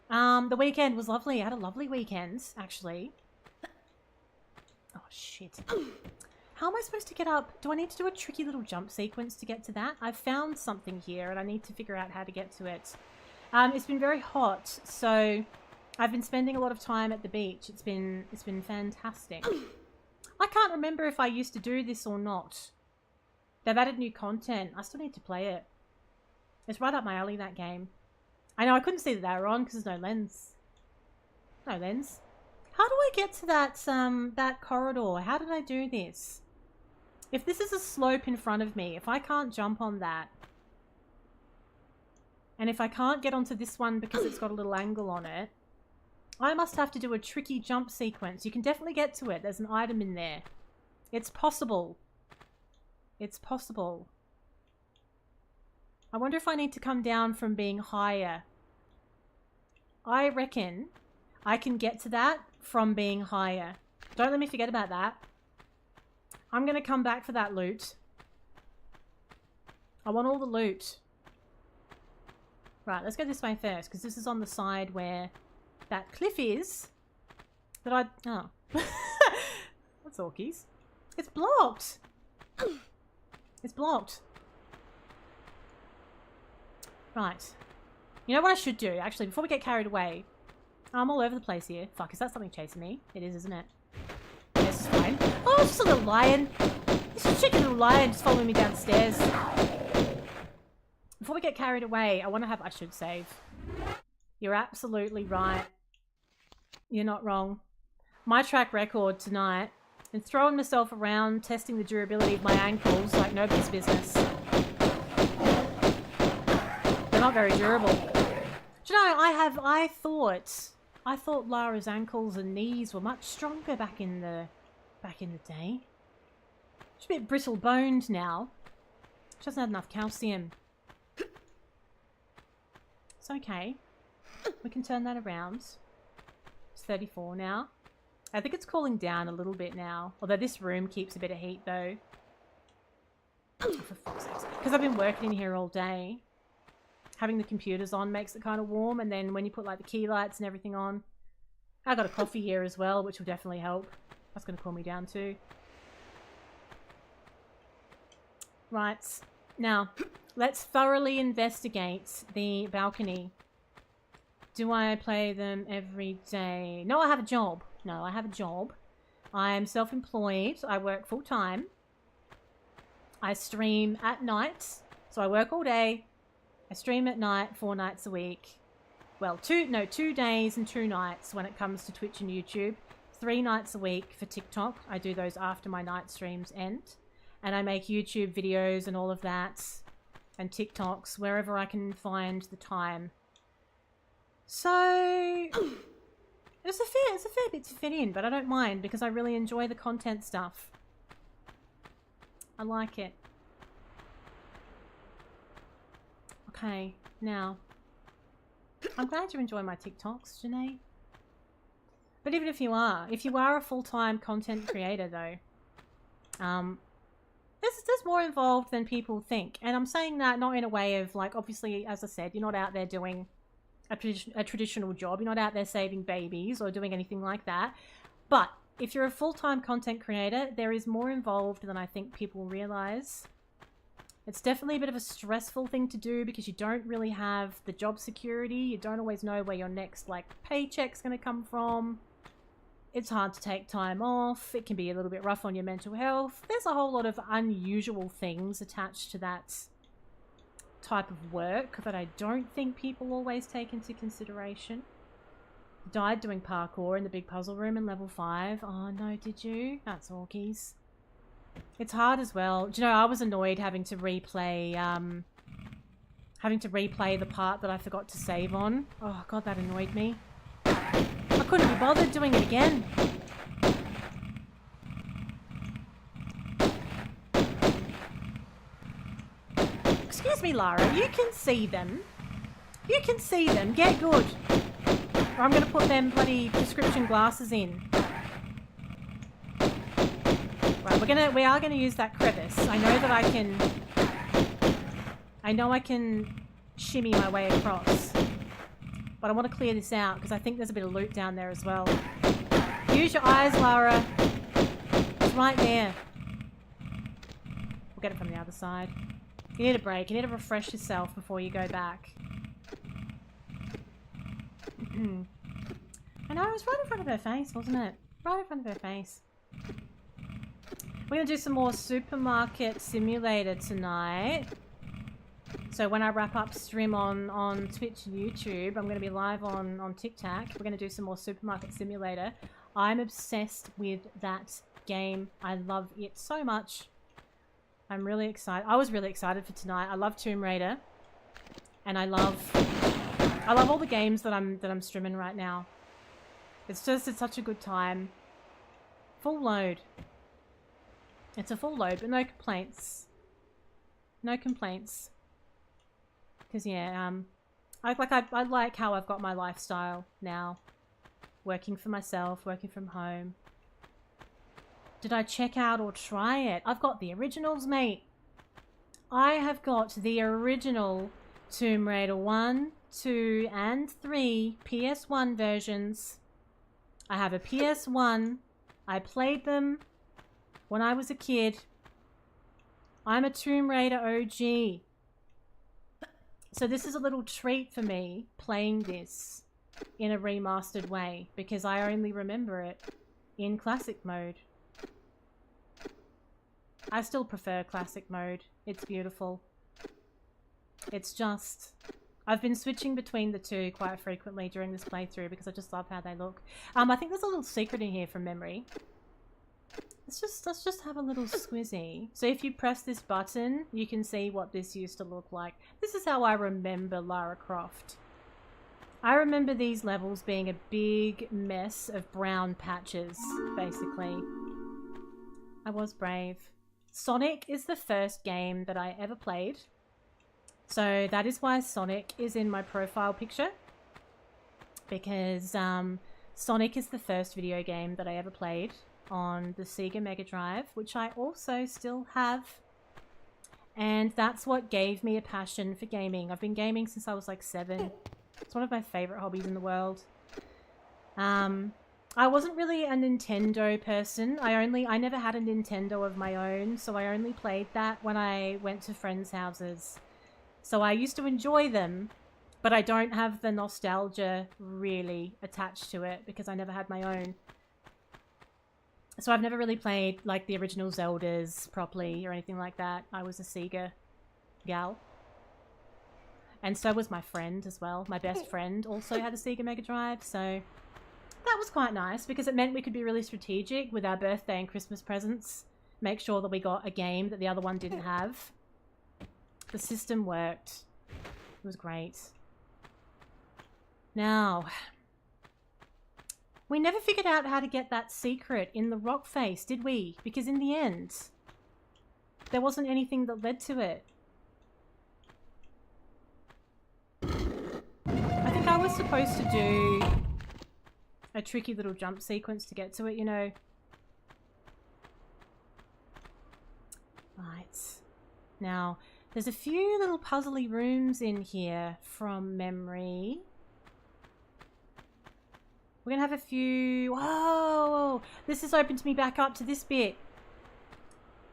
The weekend was lovely. I had a lovely weekend, actually. Oh, shit. How am I supposed to get up? Do I need to do a tricky little jump sequence to get to that? I've found something here and I need to figure out how to get to it. It's been very hot, so I've been spending a lot of time at the beach. It's been fantastic. I can't remember if I used to do this or not. They've added new content. I still need to play it. It's right up my alley, that game. I know I couldn't see that they were on because there's no lens. No lens. How do I get to that corridor? How did I do this? If this is a slope in front of me, if I can't jump on that, and if I can't get onto this one because it's got a little angle on it, I must have to do a tricky jump sequence. You can definitely get to it. There's an item in there. It's possible. It's possible. I wonder if I need to come down from being higher. I reckon I can get to that from being higher. Don't let me forget about that. I'm going to come back for that loot. I want all the loot. Right, let's go this way first, because this is on the side where that cliff is. That I... Oh. That's orkies. It's blocked. It's blocked. Right. You know what I should do, actually, before we get carried away? I'm all over the place here. Fuck, is that something chasing me? It is, isn't it? Yes, it's fine. Oh, it's just a little lion. It's just a chicken little lion just following me downstairs. Before we get carried away, I want to have... I should save. You're absolutely right. You're not wrong. My track record tonight, and throwing myself around, testing the durability of my ankles like nobody's business. They're not very durable. Do you know, I thought Lara's ankles and knees were much stronger back in the day. She's a bit brittle boned now. She doesn't have enough calcium. It's okay. We can turn that around. It's 34 now. I think it's cooling down a little bit now. Although this room keeps a bit of heat though. Oh, for fuck's sake. Because I've been working in here all day. Having the computers on makes it kind of warm, and then when you put like the key lights and everything on. I got a coffee here as well, which will definitely help. That's going to cool me down too. Right. Now, let's thoroughly investigate the balcony. Do I play them every day? No, I have a job. No, I have a job. I'm self-employed. I work full-time. I stream at night. So I work all day. I stream at night 4 nights a week. Well, 2 days and 2 nights when it comes to Twitch and YouTube. 3 nights a week for TikTok. I do those after my night streams end. And I make YouTube videos and all of that. And TikToks wherever I can find the time. So it's a fair bit to fit in, but I don't mind because I really enjoy the content stuff. I like it. Okay, now I'm glad you enjoy my TikToks, Janae. But even if you are a full-time content creator though, there's more involved than people think. And I'm saying that not in a way of like, obviously, as I said, you're not out there doing a traditional job. You're not out there saving babies or doing anything like that. But if you're a full-time content creator, there is more involved than I think people realize. It's definitely a bit of a stressful thing to do because you don't really have the job security. You don't always know where your next like paycheck's going to come from. It's hard to take time off. It can be a little bit rough on your mental health. There's a whole lot of unusual things attached to that type of work that I don't think people always take into consideration. Died doing parkour in the big puzzle room in level 5. Oh no, did you? That's orkies. It's hard as well. Do you know, I was annoyed having to replay the part that I forgot to save on. Oh god, that annoyed me. I couldn't be bothered doing it again. Excuse me, Lara, you can see them. You can see them. Get good. Or I'm going to put them bloody prescription glasses in. Right, we are gonna use that crevice. I know that I can shimmy my way across. But I want to clear this out because I think there's a bit of loot down there as well. Use your eyes, Lara. It's right there. We'll get it from the other side. You need a break. You need to refresh yourself before you go back. I know, it was right in front of her face, wasn't it? Right in front of her face. We're going to do some more Supermarket Simulator tonight. So when I wrap up stream on Twitch and YouTube, I'm going to be live on TikTok. We're going to do some more Supermarket Simulator. I'm obsessed with that game. I love it so much. I'm really excited. I was really excited for tonight. I love Tomb Raider. And I love all the games that I'm streaming right now. It's such a good time. Full load. It's a full load, but no complaints. No complaints. Because, yeah, I like how I've got my lifestyle now. Working for myself, working from home. Did I check out or try it? I've got the originals, mate. I have got the original Tomb Raider 1, 2, and 3 PS1 versions. I have a PS1. I played them when I was a kid. I'm a Tomb Raider OG. So this is a little treat for me, playing this in a remastered way, because I only remember it in classic mode. I still prefer classic mode. It's beautiful. It's just... I've been switching between the two quite frequently during this playthrough because I just love how they look. I think there's a little secret in here from memory. Let's just have a little squizzy. So if you press this button, you can see what this used to look like. This is how I remember Lara Croft. I remember these levels being a big mess of brown patches, basically. I was brave. Sonic is the first game that I ever played. So that is why Sonic is in my profile picture. Because Sonic is the first video game that I ever played on the Sega Mega Drive, which I also still have. And that's what gave me a passion for gaming. I've been gaming since I was like 7. It's one of my favorite hobbies in the world. I wasn't really a Nintendo person. I never had a Nintendo of my own, so I only played that when I went to friends' houses. So I used to enjoy them, but I don't have the nostalgia really attached to it because I never had my own. So I've never really played like the original Zeldas properly or anything like that. I was a Sega gal. And so was my friend as well. My best friend also had a Sega Mega Drive, so that was quite nice because it meant we could be really strategic with our birthday and Christmas presents. Make sure that we got a game that the other one didn't have. The system worked. It was great. Now, we never figured out how to get that secret in the rock face, did we? Because in the end, there wasn't anything that led to it. I think I was supposed to do a tricky little jump sequence to get to it, you know. Right. Now, there's a few little puzzly rooms in here from memory. We're gonna have a few... Whoa! This has opened me back up to this bit.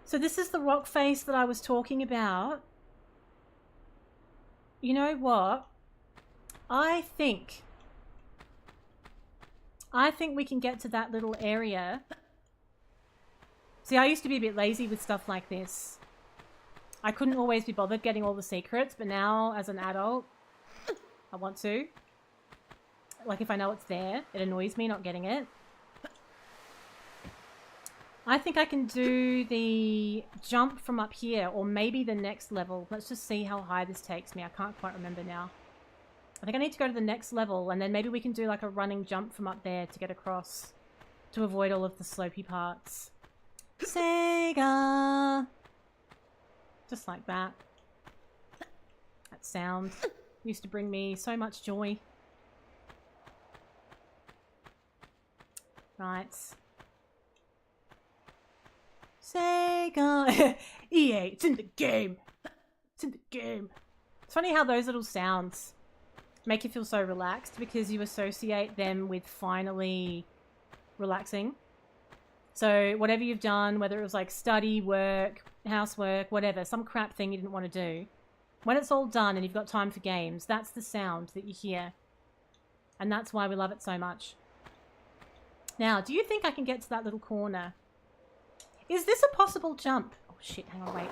So this is the rock face that I was talking about. You know what? I think we can get to that little area. See, I used to be a bit lazy with stuff like this. I couldn't always be bothered getting all the secrets, but now as an adult, I want to. Like if I know it's there, it annoys me not getting it. I think I can do the jump from up here, or maybe the next level. Let's just see how high this takes me. I can't quite remember now. I think I need to go to the next level, and then maybe we can do like a running jump from up there to get across, to avoid all of the slopey parts. Sega! Just like that. That sound used to bring me so much joy. Right. Sega! EA, it's in the game! It's in the game. It's funny how those little sounds make you feel so relaxed because you associate them with finally relaxing. So whatever you've done, whether it was like study, work, housework, whatever, some crap thing you didn't want to do, when it's all done and you've got time for games, that's the sound that you hear. And that's why we love it so much. Now, do you think I can get to that little corner? Is this a possible jump? Oh shit, hang on, wait.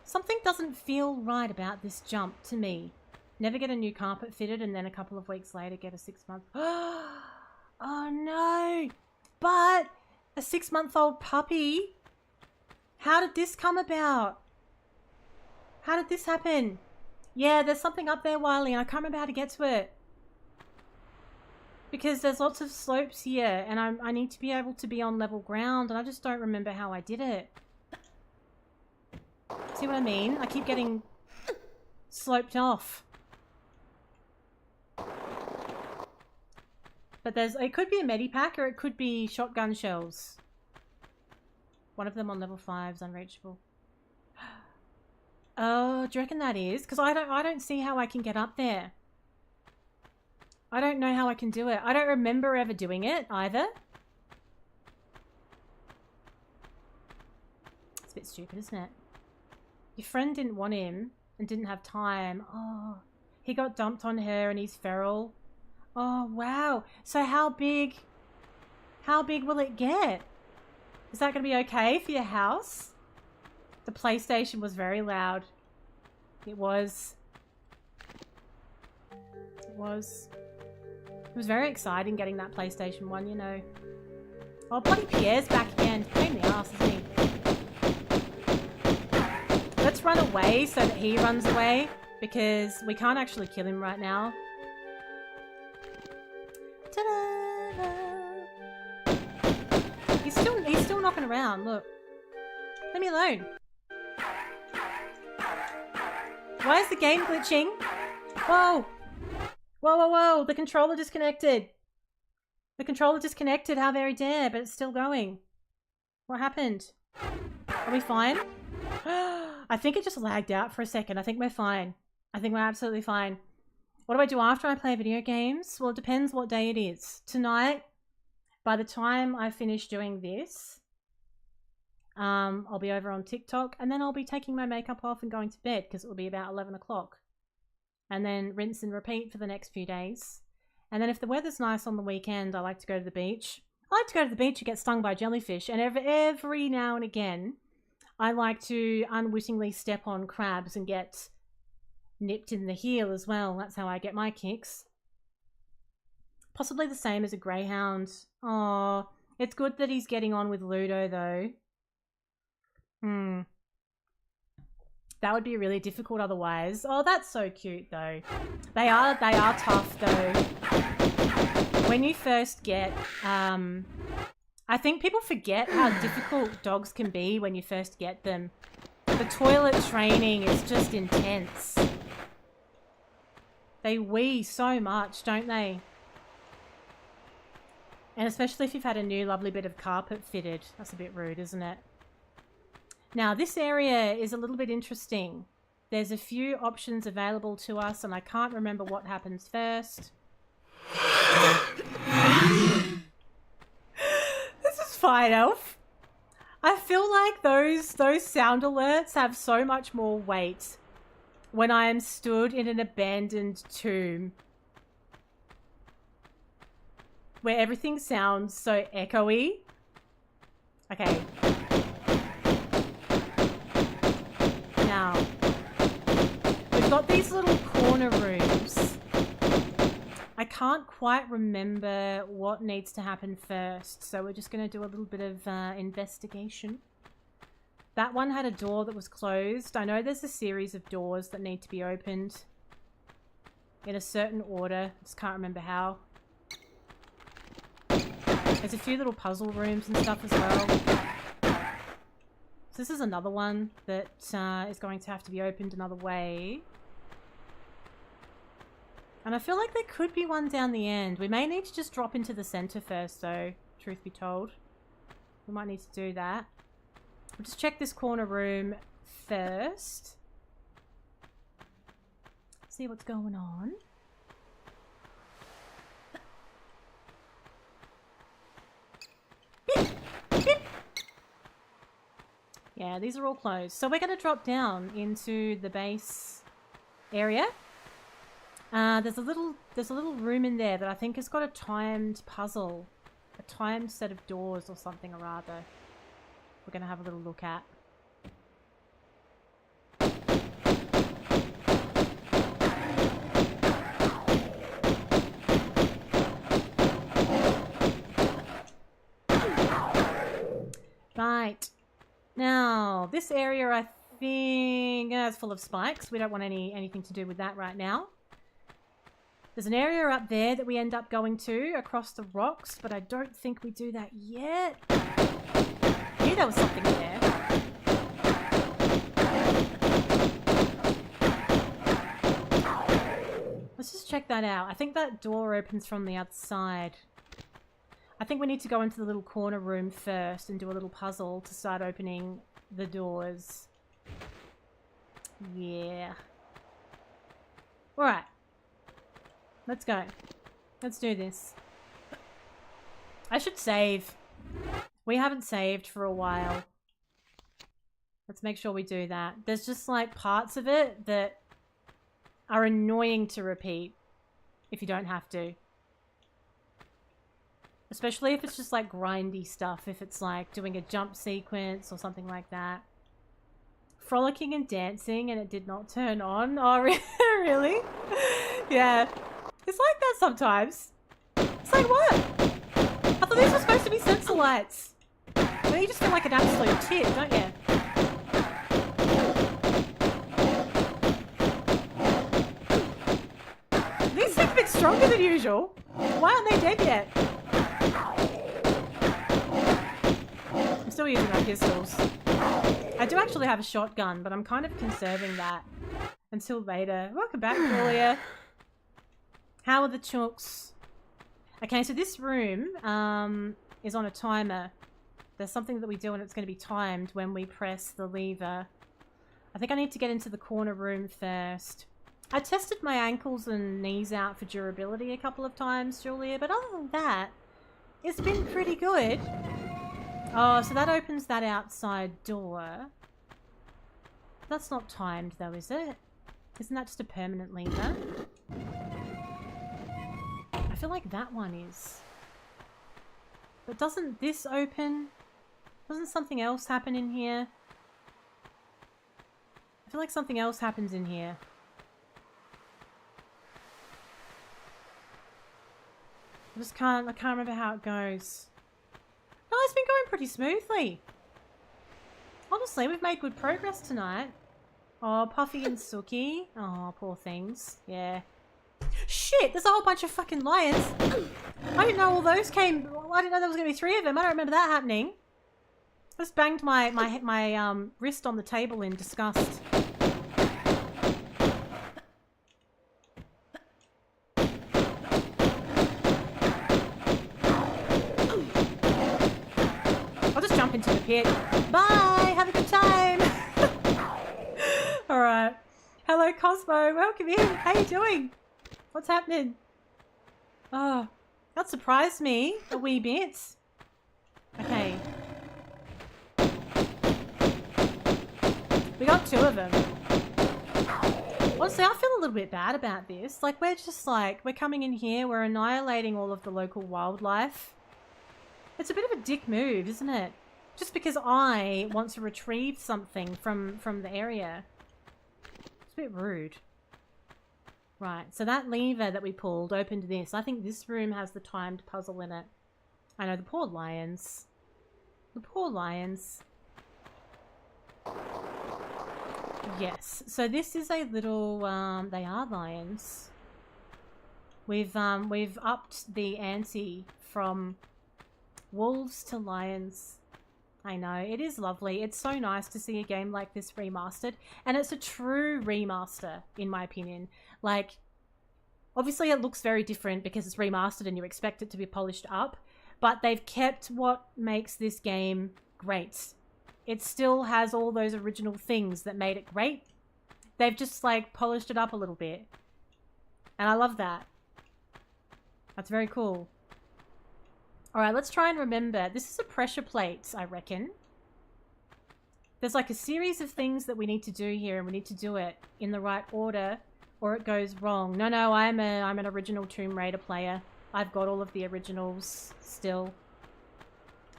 Something doesn't feel right about this jump to me. Never get a new carpet fitted and then a couple of weeks later get a 6-month... Oh no! But a 6-month-old puppy? How did this come about? How did this happen? Yeah, there's something up there, Wiley, and I can't remember how to get to it. Because there's lots of slopes here, and I need to be able to be on level ground, and I just don't remember how I did it. See what I mean? I keep getting sloped off. But it could be a medipack or it could be shotgun shells. One of them on level 5 is unreachable. Oh, do you reckon that is? Because I don't see how I can get up there. I don't know how I can do it. I don't remember ever doing it either. It's a bit stupid, isn't it? Your friend didn't want him and didn't have time. Oh, he got dumped on her and he's feral. Oh, wow. So how big will it get? Is that going to be okay for your house? The PlayStation was very loud. It was. It was. It was very exciting getting that PlayStation 1, you know. Oh, bloody Pierre's back again. Pain in the ass, isn't he? Let's run away so that he runs away, because we can't actually kill him right now. He's still knocking around, look. Leave me alone. Why is the game glitching? Whoa! Whoa, whoa, whoa! The controller disconnected! The controller disconnected, how very dare, but it's still going. What happened? Are we fine? I think it just lagged out for a second. I think we're fine. I think we're absolutely fine. What do I do after I play video games? Well, it depends what day it is. Tonight, by the time I finish doing this, I'll be over on TikTok, and then I'll be taking my makeup off and going to bed because it will be about 11 o'clock. And then rinse and repeat for the next few days. And then if the weather's nice on the weekend, I like to go to the beach. I like to go to the beach and get stung by jellyfish, and every now and again, I like to unwittingly step on crabs and get nipped in the heel as well. That's how I get my kicks. Possibly the same as a greyhound. Oh, it's good that he's getting on with Ludo though. That would be really difficult otherwise. Oh, that's so cute though. They are tough though. When you first get, I think people forget how difficult dogs can be when you first get them. The toilet training is just intense. They wee so much, don't they? And especially if you've had a new lovely bit of carpet fitted. That's a bit rude, isn't it? Now, this area is a little bit interesting. There's a few options available to us, and I can't remember what happens first. This is fine, Elf. I feel like those sound alerts have so much more weight when I am stood in an abandoned tomb where everything sounds so echoey. Okay. Now, we've got these little corner rooms. I can't quite remember what needs to happen first, so we're just going to do a little bit of investigation. That one had a door that was closed. I know there's a series of doors that need to be opened in a certain order. Just can't remember how. There's a few little puzzle rooms and stuff as well. So this is another one that is going to have to be opened another way. And I feel like there could be one down the end. We may need to just drop into the center first though, truth be told. We might need to do that. We'll just check this corner room first. See what's going on. Beep, beep. Yeah, these are all closed. So we're going to drop down into the base area. There's a little room in there that I think has got a timed puzzle, a timed set of doors or something or other. We're going to have a little look at. Right. Now, this area I think is full of spikes. We don't want anything to do with that right now. There's an area up there that we end up going to across the rocks, but I don't think we do that yet. I knew there was something there. Let's just check that out. I think that door opens from the outside. I think we need to go into the little corner room first and do a little puzzle to start opening the doors. Yeah. Alright. Let's go. Let's do this. I should save. We haven't saved for a while. Let's make sure we do that. There's just like parts of it that are annoying to repeat if you don't have to. Especially if it's just like grindy stuff. If it's like doing a jump sequence or something like that. Frolicking and dancing and it did not turn on. Oh, really? Yeah. It's like that sometimes. It's like, what? I thought these were supposed to be sensor lights. Well, you just feel like an absolute tit, don't you? These seem a bit stronger than usual. Why aren't they dead yet? I'm still using my pistols. I do actually have a shotgun, but I'm kind of conserving that until later. Welcome back, Julia. How are the chooks? Okay, so this room is on a timer. There's something that we do and it's going to be timed when we press the lever. I think I need to get into the corner room first. I tested my ankles and knees out for durability a couple of times, Julia, but other than that, it's been pretty good. Oh, so that opens that outside door. That's not timed though, is it? Isn't that just a permanent lever? I feel like that one is. But doesn't this open? Doesn't something else happen in here? I feel like something else happens in here. I can't remember how it goes. No, it's been going pretty smoothly. Honestly, we've made good progress tonight. Oh, Puffy and Suki. Oh, poor things. Yeah. Shit, there's a whole bunch of fucking lions. I didn't know all those came. I didn't know there was going to be 3 of them. I don't remember that happening. I just banged my wrist on the table in disgust. I'll just jump into the pit. Bye! Have a good time! Alright. Hello, Cosmo. Welcome in. How you doing? What's happening? Oh, that surprised me a wee bit. Okay. We got 2 of them. Honestly, I feel a little bit bad about this. Like, we're coming in here, we're annihilating all of the local wildlife. It's a bit of a dick move, isn't it? Just because I want to retrieve something from the area. It's a bit rude. Right, so that lever that we pulled opened this. I think this room has the timed puzzle in it. I know, the poor lions. The poor lions. Yes, so this is a little, they are lions. We've upped the ante from wolves to lions. I know, it is lovely. It's so nice to see a game like this remastered. And it's a true remaster, in my opinion. Like, obviously it looks very different because it's remastered and you expect it to be polished up. But they've kept what makes this game great. It still has all those original things that made it great. They've just, like, polished it up a little bit. And I love that. That's very cool. Alright, let's try and remember. This is a pressure plate, I reckon. There's like a series of things that we need to do here, and we need to do it in the right order, or it goes wrong. No, I'm an original Tomb Raider player. I've got all of the originals still.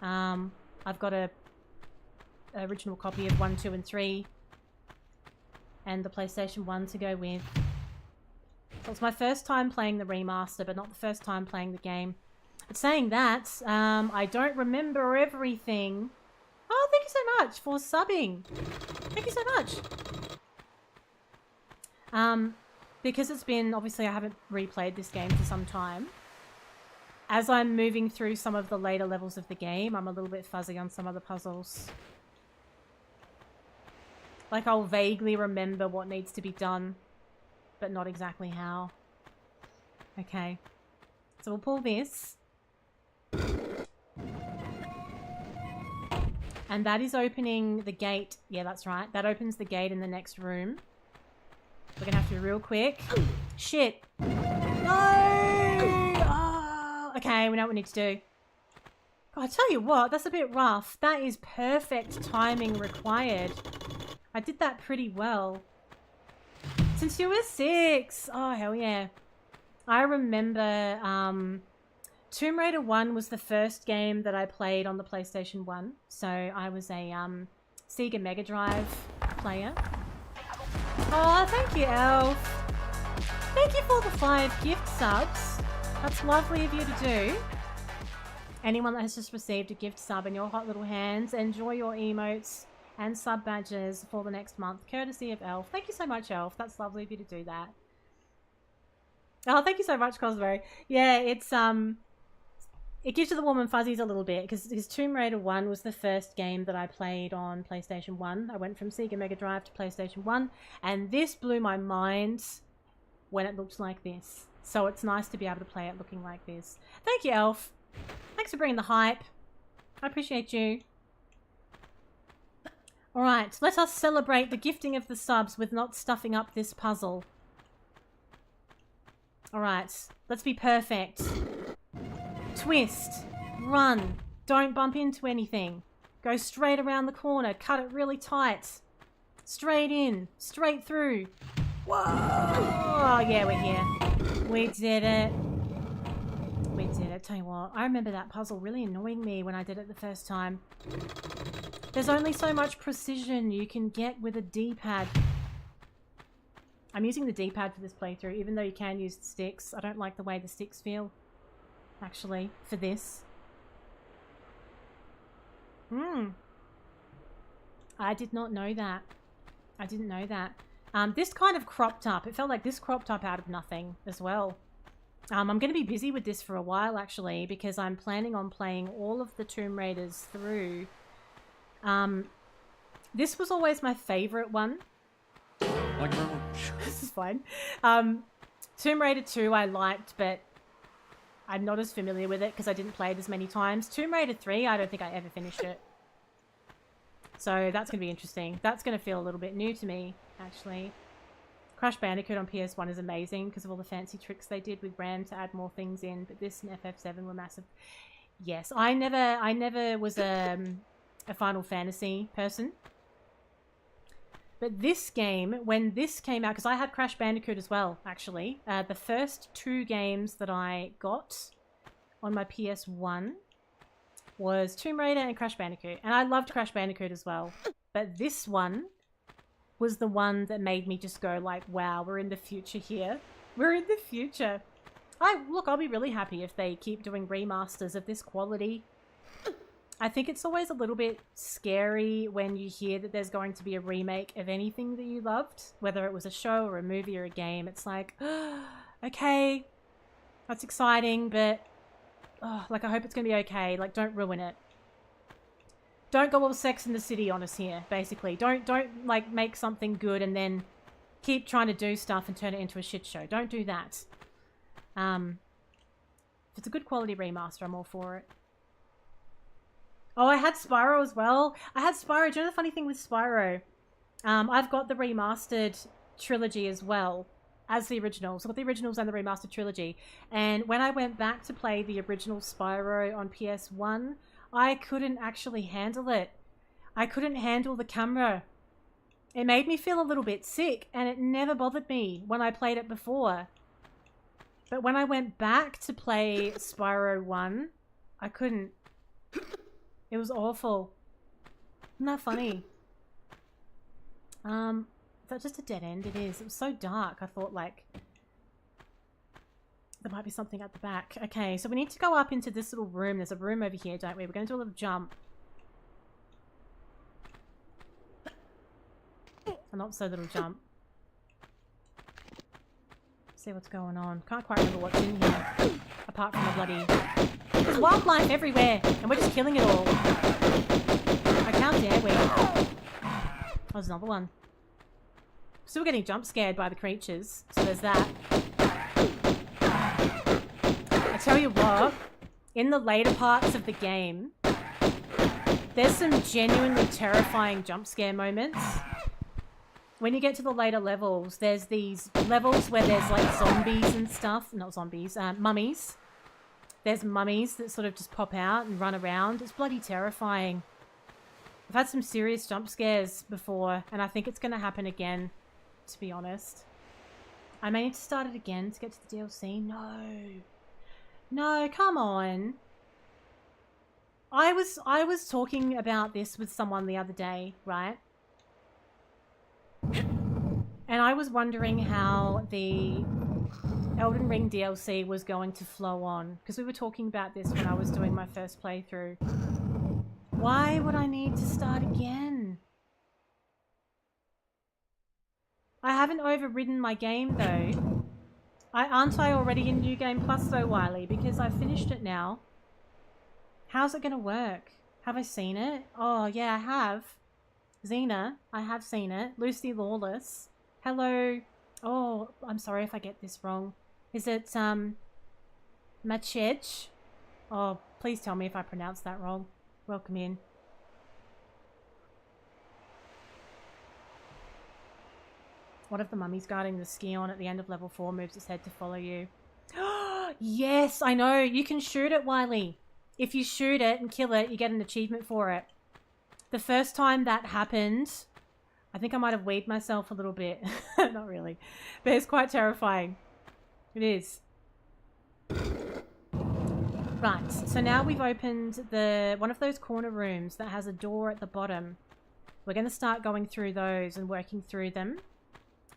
I've got a original copy of 1, 2, and 3. And the PlayStation 1 to go with. So it's my first time playing the remaster, but not the first time playing the game. But saying that, I don't remember everything. Oh, thank you so much for subbing. Thank you so much. Because it's been, obviously I haven't replayed this game for some time. As I'm moving through some of the later levels of the game, I'm a little bit fuzzy on some of the puzzles. Like, I'll vaguely remember what needs to be done, but not exactly how. Okay. So we'll pull this. And that is opening the gate. Yeah, that's right. That opens the gate in the next room. We're gonna have to be real quick. Shit. No! Oh, okay, we know what we need to do. God, I tell you what, that's a bit rough. That is perfect timing required. I did that pretty well. Since you were 6. Oh, hell yeah. I remember Tomb Raider 1 was the first game that I played on the PlayStation 1. So I was a Sega Mega Drive player. Oh, thank you, Elf. Thank you for the 5 gift subs. That's lovely of you to do. Anyone that has just received a gift sub in your hot little hands, enjoy your emotes and sub badges for the next month, courtesy of Elf. Thank you so much, Elf. That's lovely of you to do that. Oh, thank you so much, Cosmo. Yeah, it's it gives you the warm and fuzzies a little bit because Tomb Raider 1 was the first game that I played on PlayStation 1. I went from Sega Mega Drive to PlayStation 1, and this blew my mind when it looked like this. So it's nice to be able to play it looking like this. Thank you, Elf. Thanks for bringing the hype. I appreciate you. Alright, let us celebrate the gifting of the subs with not stuffing up this puzzle. Alright, let's be perfect. Twist. Run. Don't bump into anything. Go straight around the corner. Cut it really tight. Straight in. Straight through. Whoa! Oh, yeah, we're here. We did it. We did it. Tell you what, I remember that puzzle really annoying me when I did it the first time. There's only so much precision you can get with a D-pad. I'm using the D-pad for this playthrough, even though you can use the sticks. I don't like the way the sticks feel, actually, for this. I did not know that. I didn't know that. This kind of cropped up. It felt like this cropped up out of nothing as well. I'm going to be busy with this for a while, actually, because I'm planning on playing all of the Tomb Raiders through. This was always my favourite one. Thank you very much. This is fine. Tomb Raider 2 I liked, but I'm not as familiar with it because I didn't play it as many times. Tomb Raider 3, I don't think I ever finished it. So that's going to be interesting. That's going to feel a little bit new to me, actually. Crash Bandicoot on PS1 is amazing because of all the fancy tricks they did with RAM to add more things in, but this and FF7 were massive. Yes, I never was a Final Fantasy person. But this game, when this came out, because I had Crash Bandicoot as well, actually. The first 2 games that I got on my PS1 was Tomb Raider and Crash Bandicoot. And I loved Crash Bandicoot as well. But this one was the one that made me just go like, wow, we're in the future here. We're in the future. Look, I'll be really happy if they keep doing remasters of this quality. I think it's always a little bit scary when you hear that there's going to be a remake of anything that you loved, whether it was a show or a movie or a game. It's like, okay, that's exciting, but like I hope it's going to be okay. Like, don't ruin it. Don't go all Sex in the City on us here, basically. Don't like make something good and then keep trying to do stuff and turn it into a shit show. Don't do that. If it's a good quality remaster, I'm all for it. Oh, I had Spyro as well. I had Spyro. Do you know the funny thing with Spyro? I've got the remastered trilogy as well as the originals. I've got the originals and the remastered trilogy. And when I went back to play the original Spyro on PS1, I couldn't actually handle it. I couldn't handle the camera. It made me feel a little bit sick, and it never bothered me when I played it before. But when I went back to play Spyro 1, I couldn't. It was awful. Isn't that funny? Is that just a dead end? It is. It was so dark. I thought, like, there might be something at the back. Okay, so we need to go up into this little room. There's a room over here, don't we? We're going to do a little jump. A not so little jump. See what's going on. Can't quite remember what's in here. Apart from the bloody... There's wildlife everywhere, and we're just killing it all. I can't dare we. Oh, there's another one. Still getting jump scared by the creatures, so there's that. I tell you what, in the later parts of the game, there's some genuinely terrifying jump scare moments. When you get to the later levels, there's these levels where there's like zombies and stuff. Not zombies, mummies. There's mummies that sort of just pop out and run around. It's bloody terrifying. I've had some serious jump scares before, and I think it's going to happen again, to be honest. I may need to start it again to get to the DLC. No. No, come on. I was talking about this with someone the other day, right? And I was wondering how the Elden Ring DLC was going to flow on, because we were talking about this when I was doing my first playthrough. Why would I need to start again? I haven't overridden my game though. Aren't I already in New Game Plus though, Wiley? Because I've finished it now. How's it gonna work? Have I seen it? Oh yeah, I have. Xena, I have seen it. Lucy Lawless. Hello. Oh, I'm sorry if I get this wrong. Is it, Machej? Oh, please tell me if I pronounced that wrong. Welcome in. One of the mummies guarding the Skion at the end of level 4 moves its head to follow you. Yes, I know. You can shoot it, Wiley. If you shoot it and kill it, you get an achievement for it. The first time that happened, I think I might have weed myself a little bit. Not really. But it's quite terrifying. It is. Right, so now we've opened one of those corner rooms that has a door at the bottom. We're going to start going through those and working through them.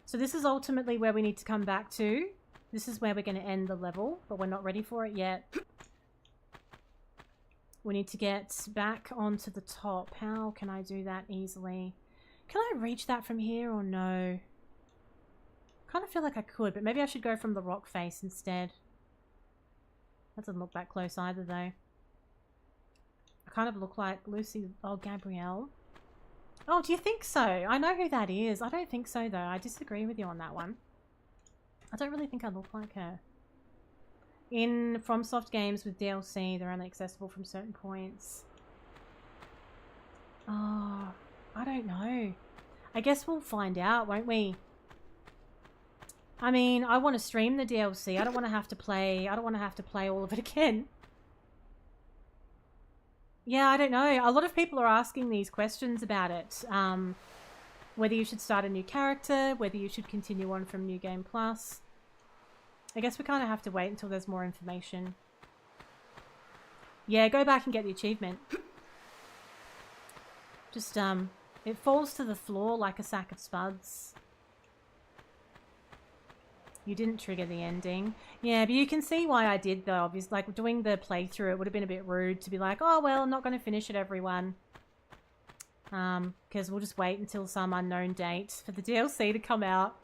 So this is ultimately where we need to come back to. This is where we're going to end the level, but we're not ready for it yet. We need to get back onto the top. How can I do that easily? Can I reach that from here or no? I kind of feel like I could, but maybe I should go from the rock face instead. That doesn't look that close either, though. I kind of look like Lucy... Oh, Gabrielle. Oh, do you think so? I know who that is. I don't think so, though. I disagree with you on that one. I don't really think I look like her. In FromSoft games with DLC, they're only accessible from certain points. Oh, I don't know. I guess we'll find out, won't we? I mean, I want to stream the DLC. I don't want to have to play all of it again. Yeah, I don't know. A lot of people are asking these questions about it. Whether you should start a new character, whether you should continue on from New Game Plus. I guess we kind of have to wait until there's more information. Yeah, go back and get the achievement. Just, it falls to the floor like a sack of spuds. You didn't trigger the ending. Yeah, but you can see why I did though. Obviously, like doing the playthrough, it would have been a bit rude to be like, oh, well, I'm not going to finish it, everyone. Because we'll just wait until some unknown date for the DLC to come out.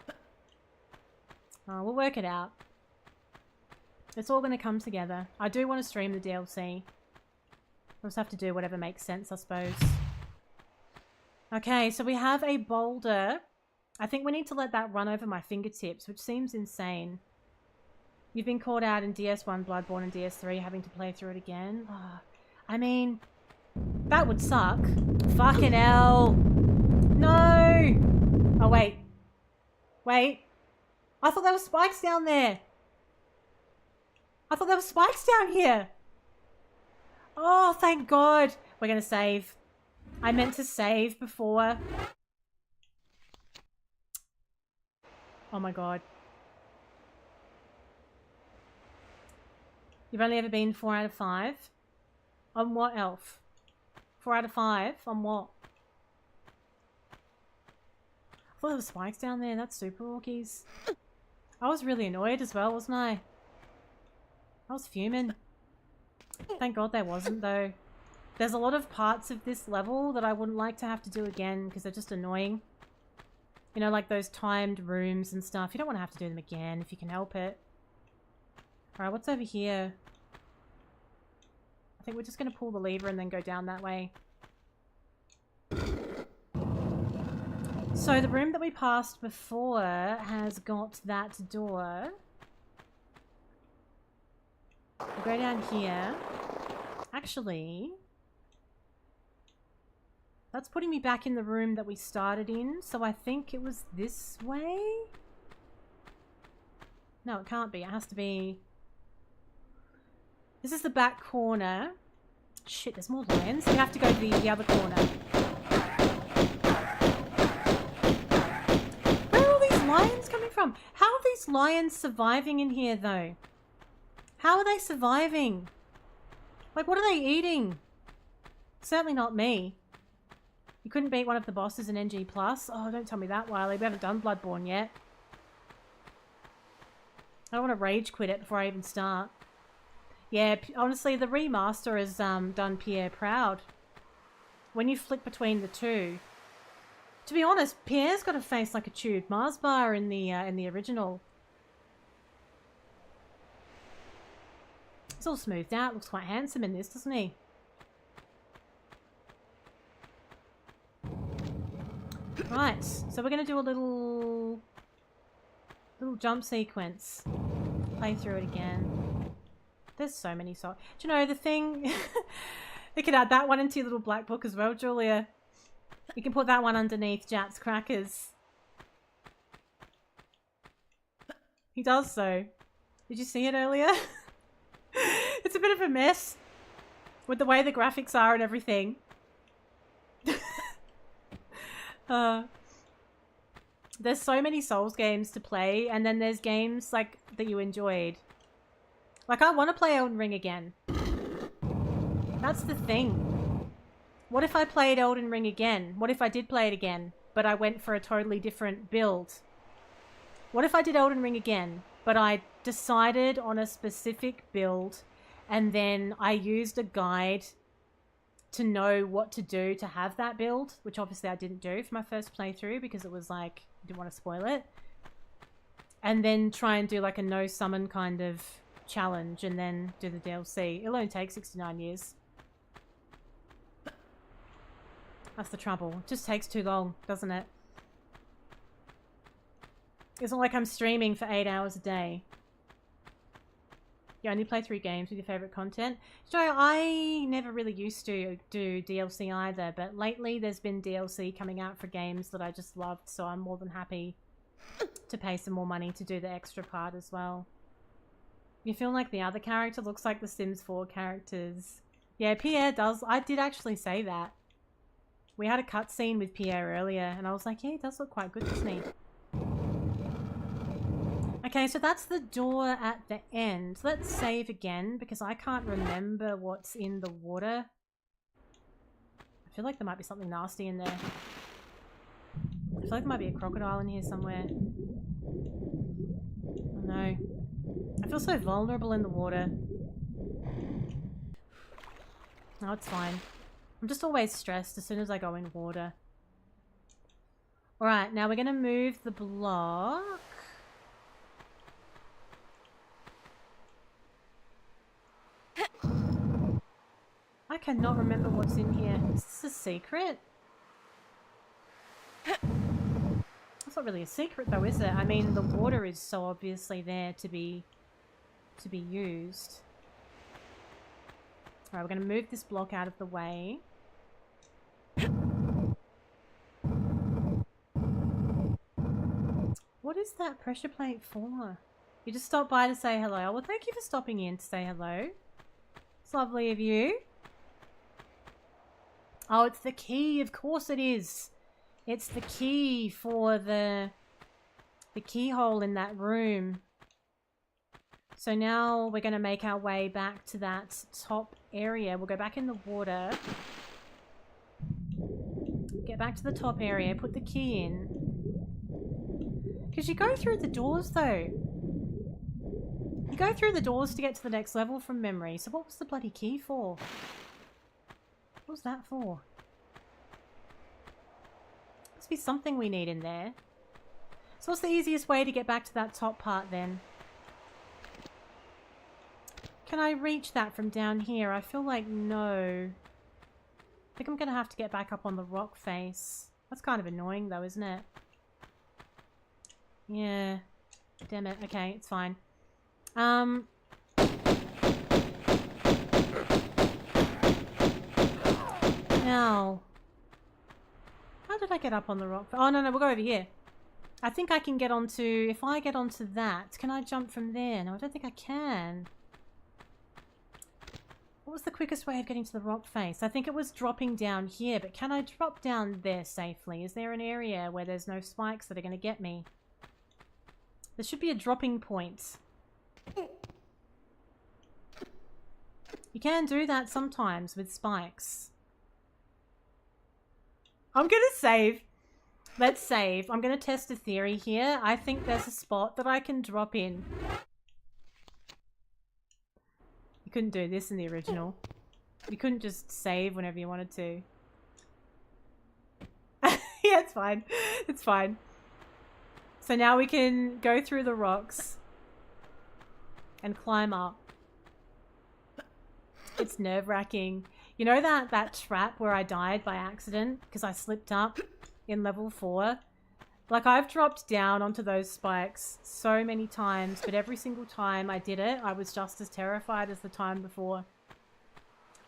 We'll work it out. It's all going to come together. I do want to stream the DLC. We'll just have to do whatever makes sense, I suppose. Okay, so we have a boulder. I think we need to let that run over my fingertips, which seems insane. You've been caught out in DS1, Bloodborne, and DS3, having to play through it again. Oh, I mean, that would suck. Fucking hell. No! Oh, wait. Wait. I thought there were spikes down there. I thought there were spikes down here. Oh, thank God. We're going to save. I meant to save before. Oh my God. You've only ever been 4 out of 5? On what, Elf? 4 out of 5? On what? I thought there were spikes down there. That's super orkies. I was really annoyed as well, wasn't I? I was fuming. Thank God there wasn't, though. There's a lot of parts of this level that I wouldn't like to have to do again because they're just annoying. You know, like those timed rooms and stuff. You don't want to have to do them again if you can help it. Alright, what's over here? I think we're just going to pull the lever and then go down that way. So the room that we passed before has got that door. We'll go down here. Actually, that's putting me back in the room that we started in, so I think it was this way? No, it can't be. It has to be... This is the back corner. Shit, there's more lions. We have to go to the other corner. Where are all these lions coming from? How are these lions surviving in here, though? How are they surviving? Like, what are they eating? Certainly not me. You couldn't beat one of the bosses in NG+. Oh, don't tell me that, Wiley. We haven't done Bloodborne yet. I don't want to rage quit it before I even start. Yeah, honestly, the remaster has done Pierre proud. When you flick between the two... To be honest, Pierre's got a face like a chewed Mars bar in the original. It's all smoothed out. Looks quite handsome in this, doesn't he? Right, so we're going to do a little jump sequence. Play through it again. There's so many songs. Do you know, the thing... You could add that one into your little black book as well, Julia. You can put that one underneath Jat's crackers. He does so. Did you see it earlier? It's a bit of a mess with the way the graphics are and everything. There's so many Souls games to play, and then there's games like that you enjoyed. Like, I want to play Elden Ring again. That's the thing. What if I played Elden Ring again? What if I did play it again, but I went for a totally different build? What if I did Elden Ring again, but I decided on a specific build, and then I used a guide to know what to do to have that build, which obviously I didn't do for my first playthrough because it was like, I didn't want to spoil it. And then try and do like a no summon kind of challenge and then do the DLC. It'll only take 69 years. That's the trouble. It just takes too long, doesn't it? It's not like I'm streaming for 8 hours a day. You only play 3 games with your favourite content. So I never really used to do DLC either, but lately there's been DLC coming out for games that I just loved, so I'm more than happy to pay some more money to do the extra part as well. You feel like the other character looks like the Sims 4 characters. Yeah, Pierre does. I did actually say that. We had a cutscene with Pierre earlier, and I was like, yeah, he does look quite good, doesn't he? Okay, so that's the door at the end. Let's save again, because I can't remember what's in the water. I feel like there might be something nasty in there. I feel like there might be a crocodile in here somewhere. Oh no. I feel so vulnerable in the water. No, it's fine. I'm just always stressed as soon as I go in water. Alright, now we're going to move the block. I cannot remember what's in here. Is this a secret? It's not really a secret though, is it? I mean, the water is so obviously there to be used. Alright, we're going to move this block out of the way. What is that pressure plate for? You just stopped by to say hello. Well, thank you for stopping in to say hello. It's lovely of you. Oh, it's the key. Of course it is. It's the key for the keyhole in that room. So now we're going to make our way back to that top area. We'll go back in the water. Get back to the top area. Put the key in. Because you go through the doors though. You go through the doors to get to the next level from memory. So what was the bloody key for? What was that for? Must be something we need in there. So what's the easiest way to get back to that top part then? Can I reach that from down here? I feel like no. I think I'm going to have to get back up on the rock face. That's kind of annoying though, isn't it? Yeah. Damn it. Okay, it's fine. Now. How did I get up on the rock? Oh, no, we'll go over here. I think I can get onto... If I get onto that, can I jump from there? No, I don't think I can. What was the quickest way of getting to the rock face? I think it was dropping down here, but can I drop down there safely? Is there an area where there's no spikes that are going to get me? There should be a dropping point. You can do that sometimes with spikes. I'm going to save. Let's save. I'm going to test a theory here. I think there's a spot that I can drop in. You couldn't do this in the original. You couldn't just save whenever you wanted to. Yeah, it's fine. It's fine. So now we can go through the rocks and climb up. It's nerve-wracking. You know that trap where I died by accident because I slipped up in level 4? Like, I've dropped down onto those spikes so many times, but every single time I did it, I was just as terrified as the time before.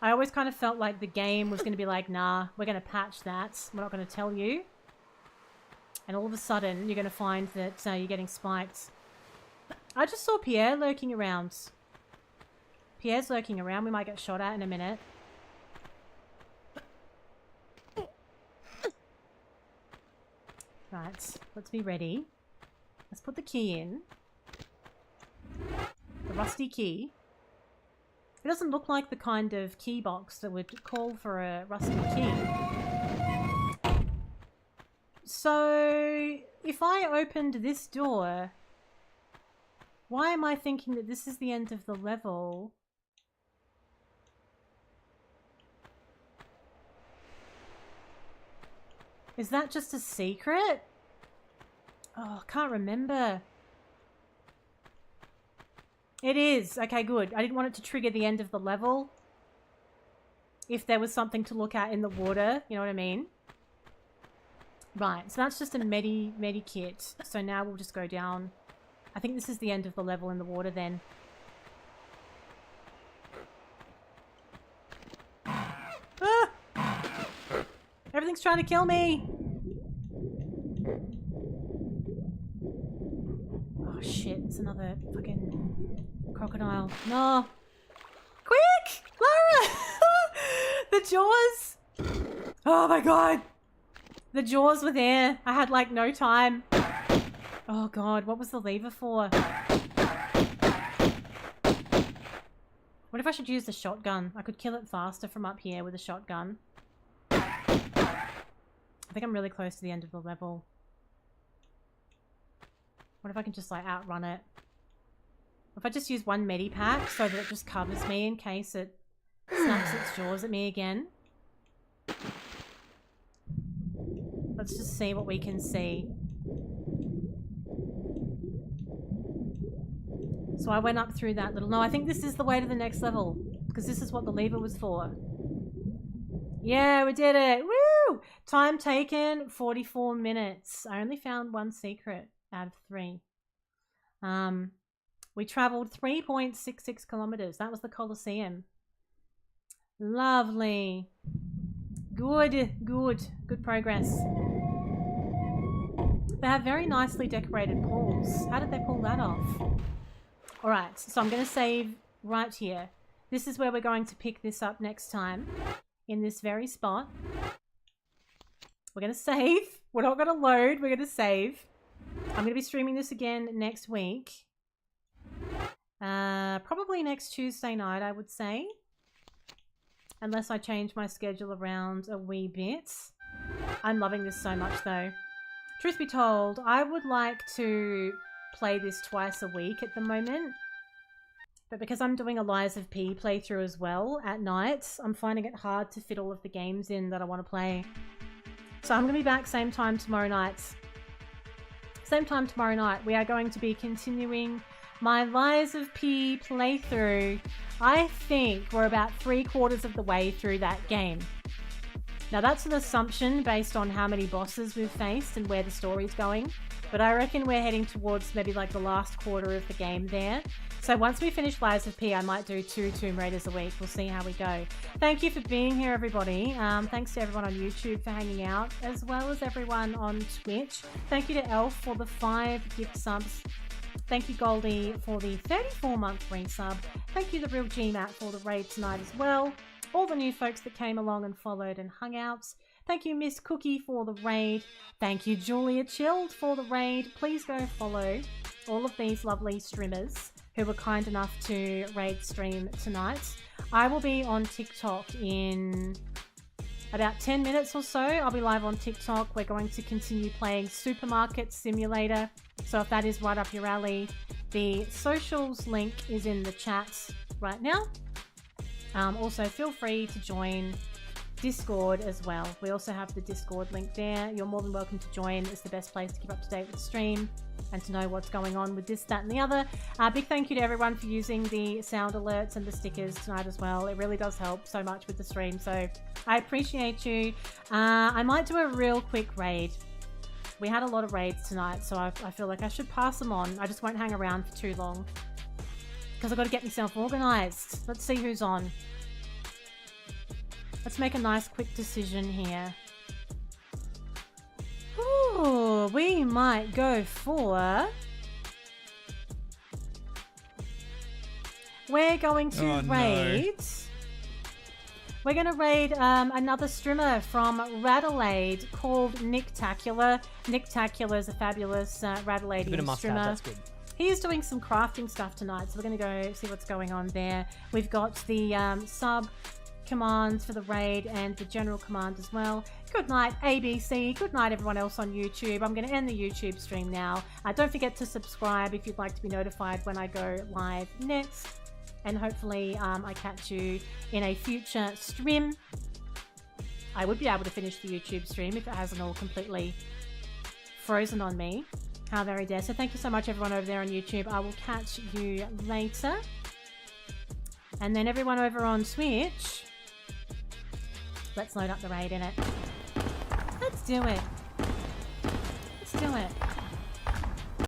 I always kind of felt like the game was going to be like, nah, we're going to patch that. We're not going to tell you. And all of a sudden, you're going to find that you're getting spiked. I just saw Pierre lurking around. Pierre's lurking around. We might get shot at in a minute. Right, let's be ready. Let's put the key in. The rusty key. It doesn't look like the kind of key box that would call for a rusty key. So, if I opened this door, why am I thinking that this is the end of the level? Is that just a secret? Oh, I can't remember. It is. Okay, good. I didn't want it to trigger the end of the level. If there was something to look at in the water, you know what I mean? Right, so that's just a medikit. So now we'll just go down. I think this is the end of the level in the water then. Ah! Everything's trying to kill me! Oh shit, it's another fucking crocodile. No! Quick! Lara! The jaws! Oh my god! The jaws were there. I had like no time. Oh god, what was the lever for? What if I should use the shotgun? I could kill it faster from up here with a shotgun. I think I'm really close to the end of the level. What if I can just like outrun it? If I just use one medipack so that it just covers me in case it snaps its jaws at me again. Let's just see what we can see. So I went up through that little... No, I think this is the way to the next level. Because this is what the lever was for. Yeah, we did it! Woo! Time taken, 44 minutes. I only found one secret out of 3. We travelled 3.66 kilometers. That was the Colosseum. Lovely. Good progress. They have very nicely decorated pools. How did they pull that off? Alright, so I'm going to save right here. This is where we're going to pick this up next time. In this very spot. We're going to save. We're not going to load. We're going to save. I'm going to be streaming this again next week. Probably next Tuesday night, I would say. Unless I change my schedule around a wee bit. I'm loving this so much though. Truth be told, I would like to play this twice a week at the moment. But because I'm doing a Lies of P playthrough as well at night, I'm finding it hard to fit all of the games in that I want to play. So I'm going to be back same time tomorrow night. Same time tomorrow night. We are going to be continuing my Lies of P playthrough. I think we're about 3/4 of the way through that game. Now that's an assumption based on how many bosses we've faced and where the story's going. But I reckon we're heading towards maybe like the last quarter of the game there. So once we finish Lies of P, I might do 2 Tomb Raiders a week. We'll see how we go. Thank you for being here, everybody. Thanks to everyone on YouTube for hanging out, as well as everyone on Twitch. Thank you to Elf for the 5 gift subs. Thank you, Goldie, for the 34-month resub. Thank you, The Real GMAT, for the raid tonight as well. All the new folks that came along and followed and hung out. Thank you, Miss Cookie, for the raid. Thank you, Julia Chilled, for the raid. Please go follow all of these lovely streamers who were kind enough to raid stream tonight. I will be on TikTok in about 10 minutes or so. I'll be live on TikTok. We're going to continue playing Supermarket Simulator. So if that is right up your alley, the socials link is in the chat right now. Also, feel free to join Discord as well. We also have the Discord link there. You're more than welcome to join. It's the best place to keep up to date with the stream and to know what's going on with this, that, and the other. Big thank you to everyone for using the sound alerts and the stickers tonight as well. It really does help so much with the stream, so I appreciate you. I might do a real quick raid. We had a lot of raids tonight, so I feel like I should pass them on. I just won't hang around for too long because I've got to get myself organised. Let's see who's on. Let's make a nice quick decision here. Ooh, we might go for... We're going to raid... No. We're going to raid another streamer from Radelaide called Nicktacular. Nicktacular is a fabulous Radelaidean streamer. That's good. He is doing some crafting stuff tonight, so we're going to go see what's going on there. We've got the sub commands for the raid and the general command as well. Good night, ABC. Good night, everyone else on YouTube. I'm going to end the YouTube stream now. Don't forget to subscribe if you'd like to be notified when I go live next. And hopefully I catch you in a future stream. I would be able to finish the YouTube stream if it hasn't all completely frozen on me. How very dare. So thank you so much, everyone over there on YouTube. I will catch you later. And then everyone over on Twitch, let's load up the raid in it. Let's do it. Let's do it.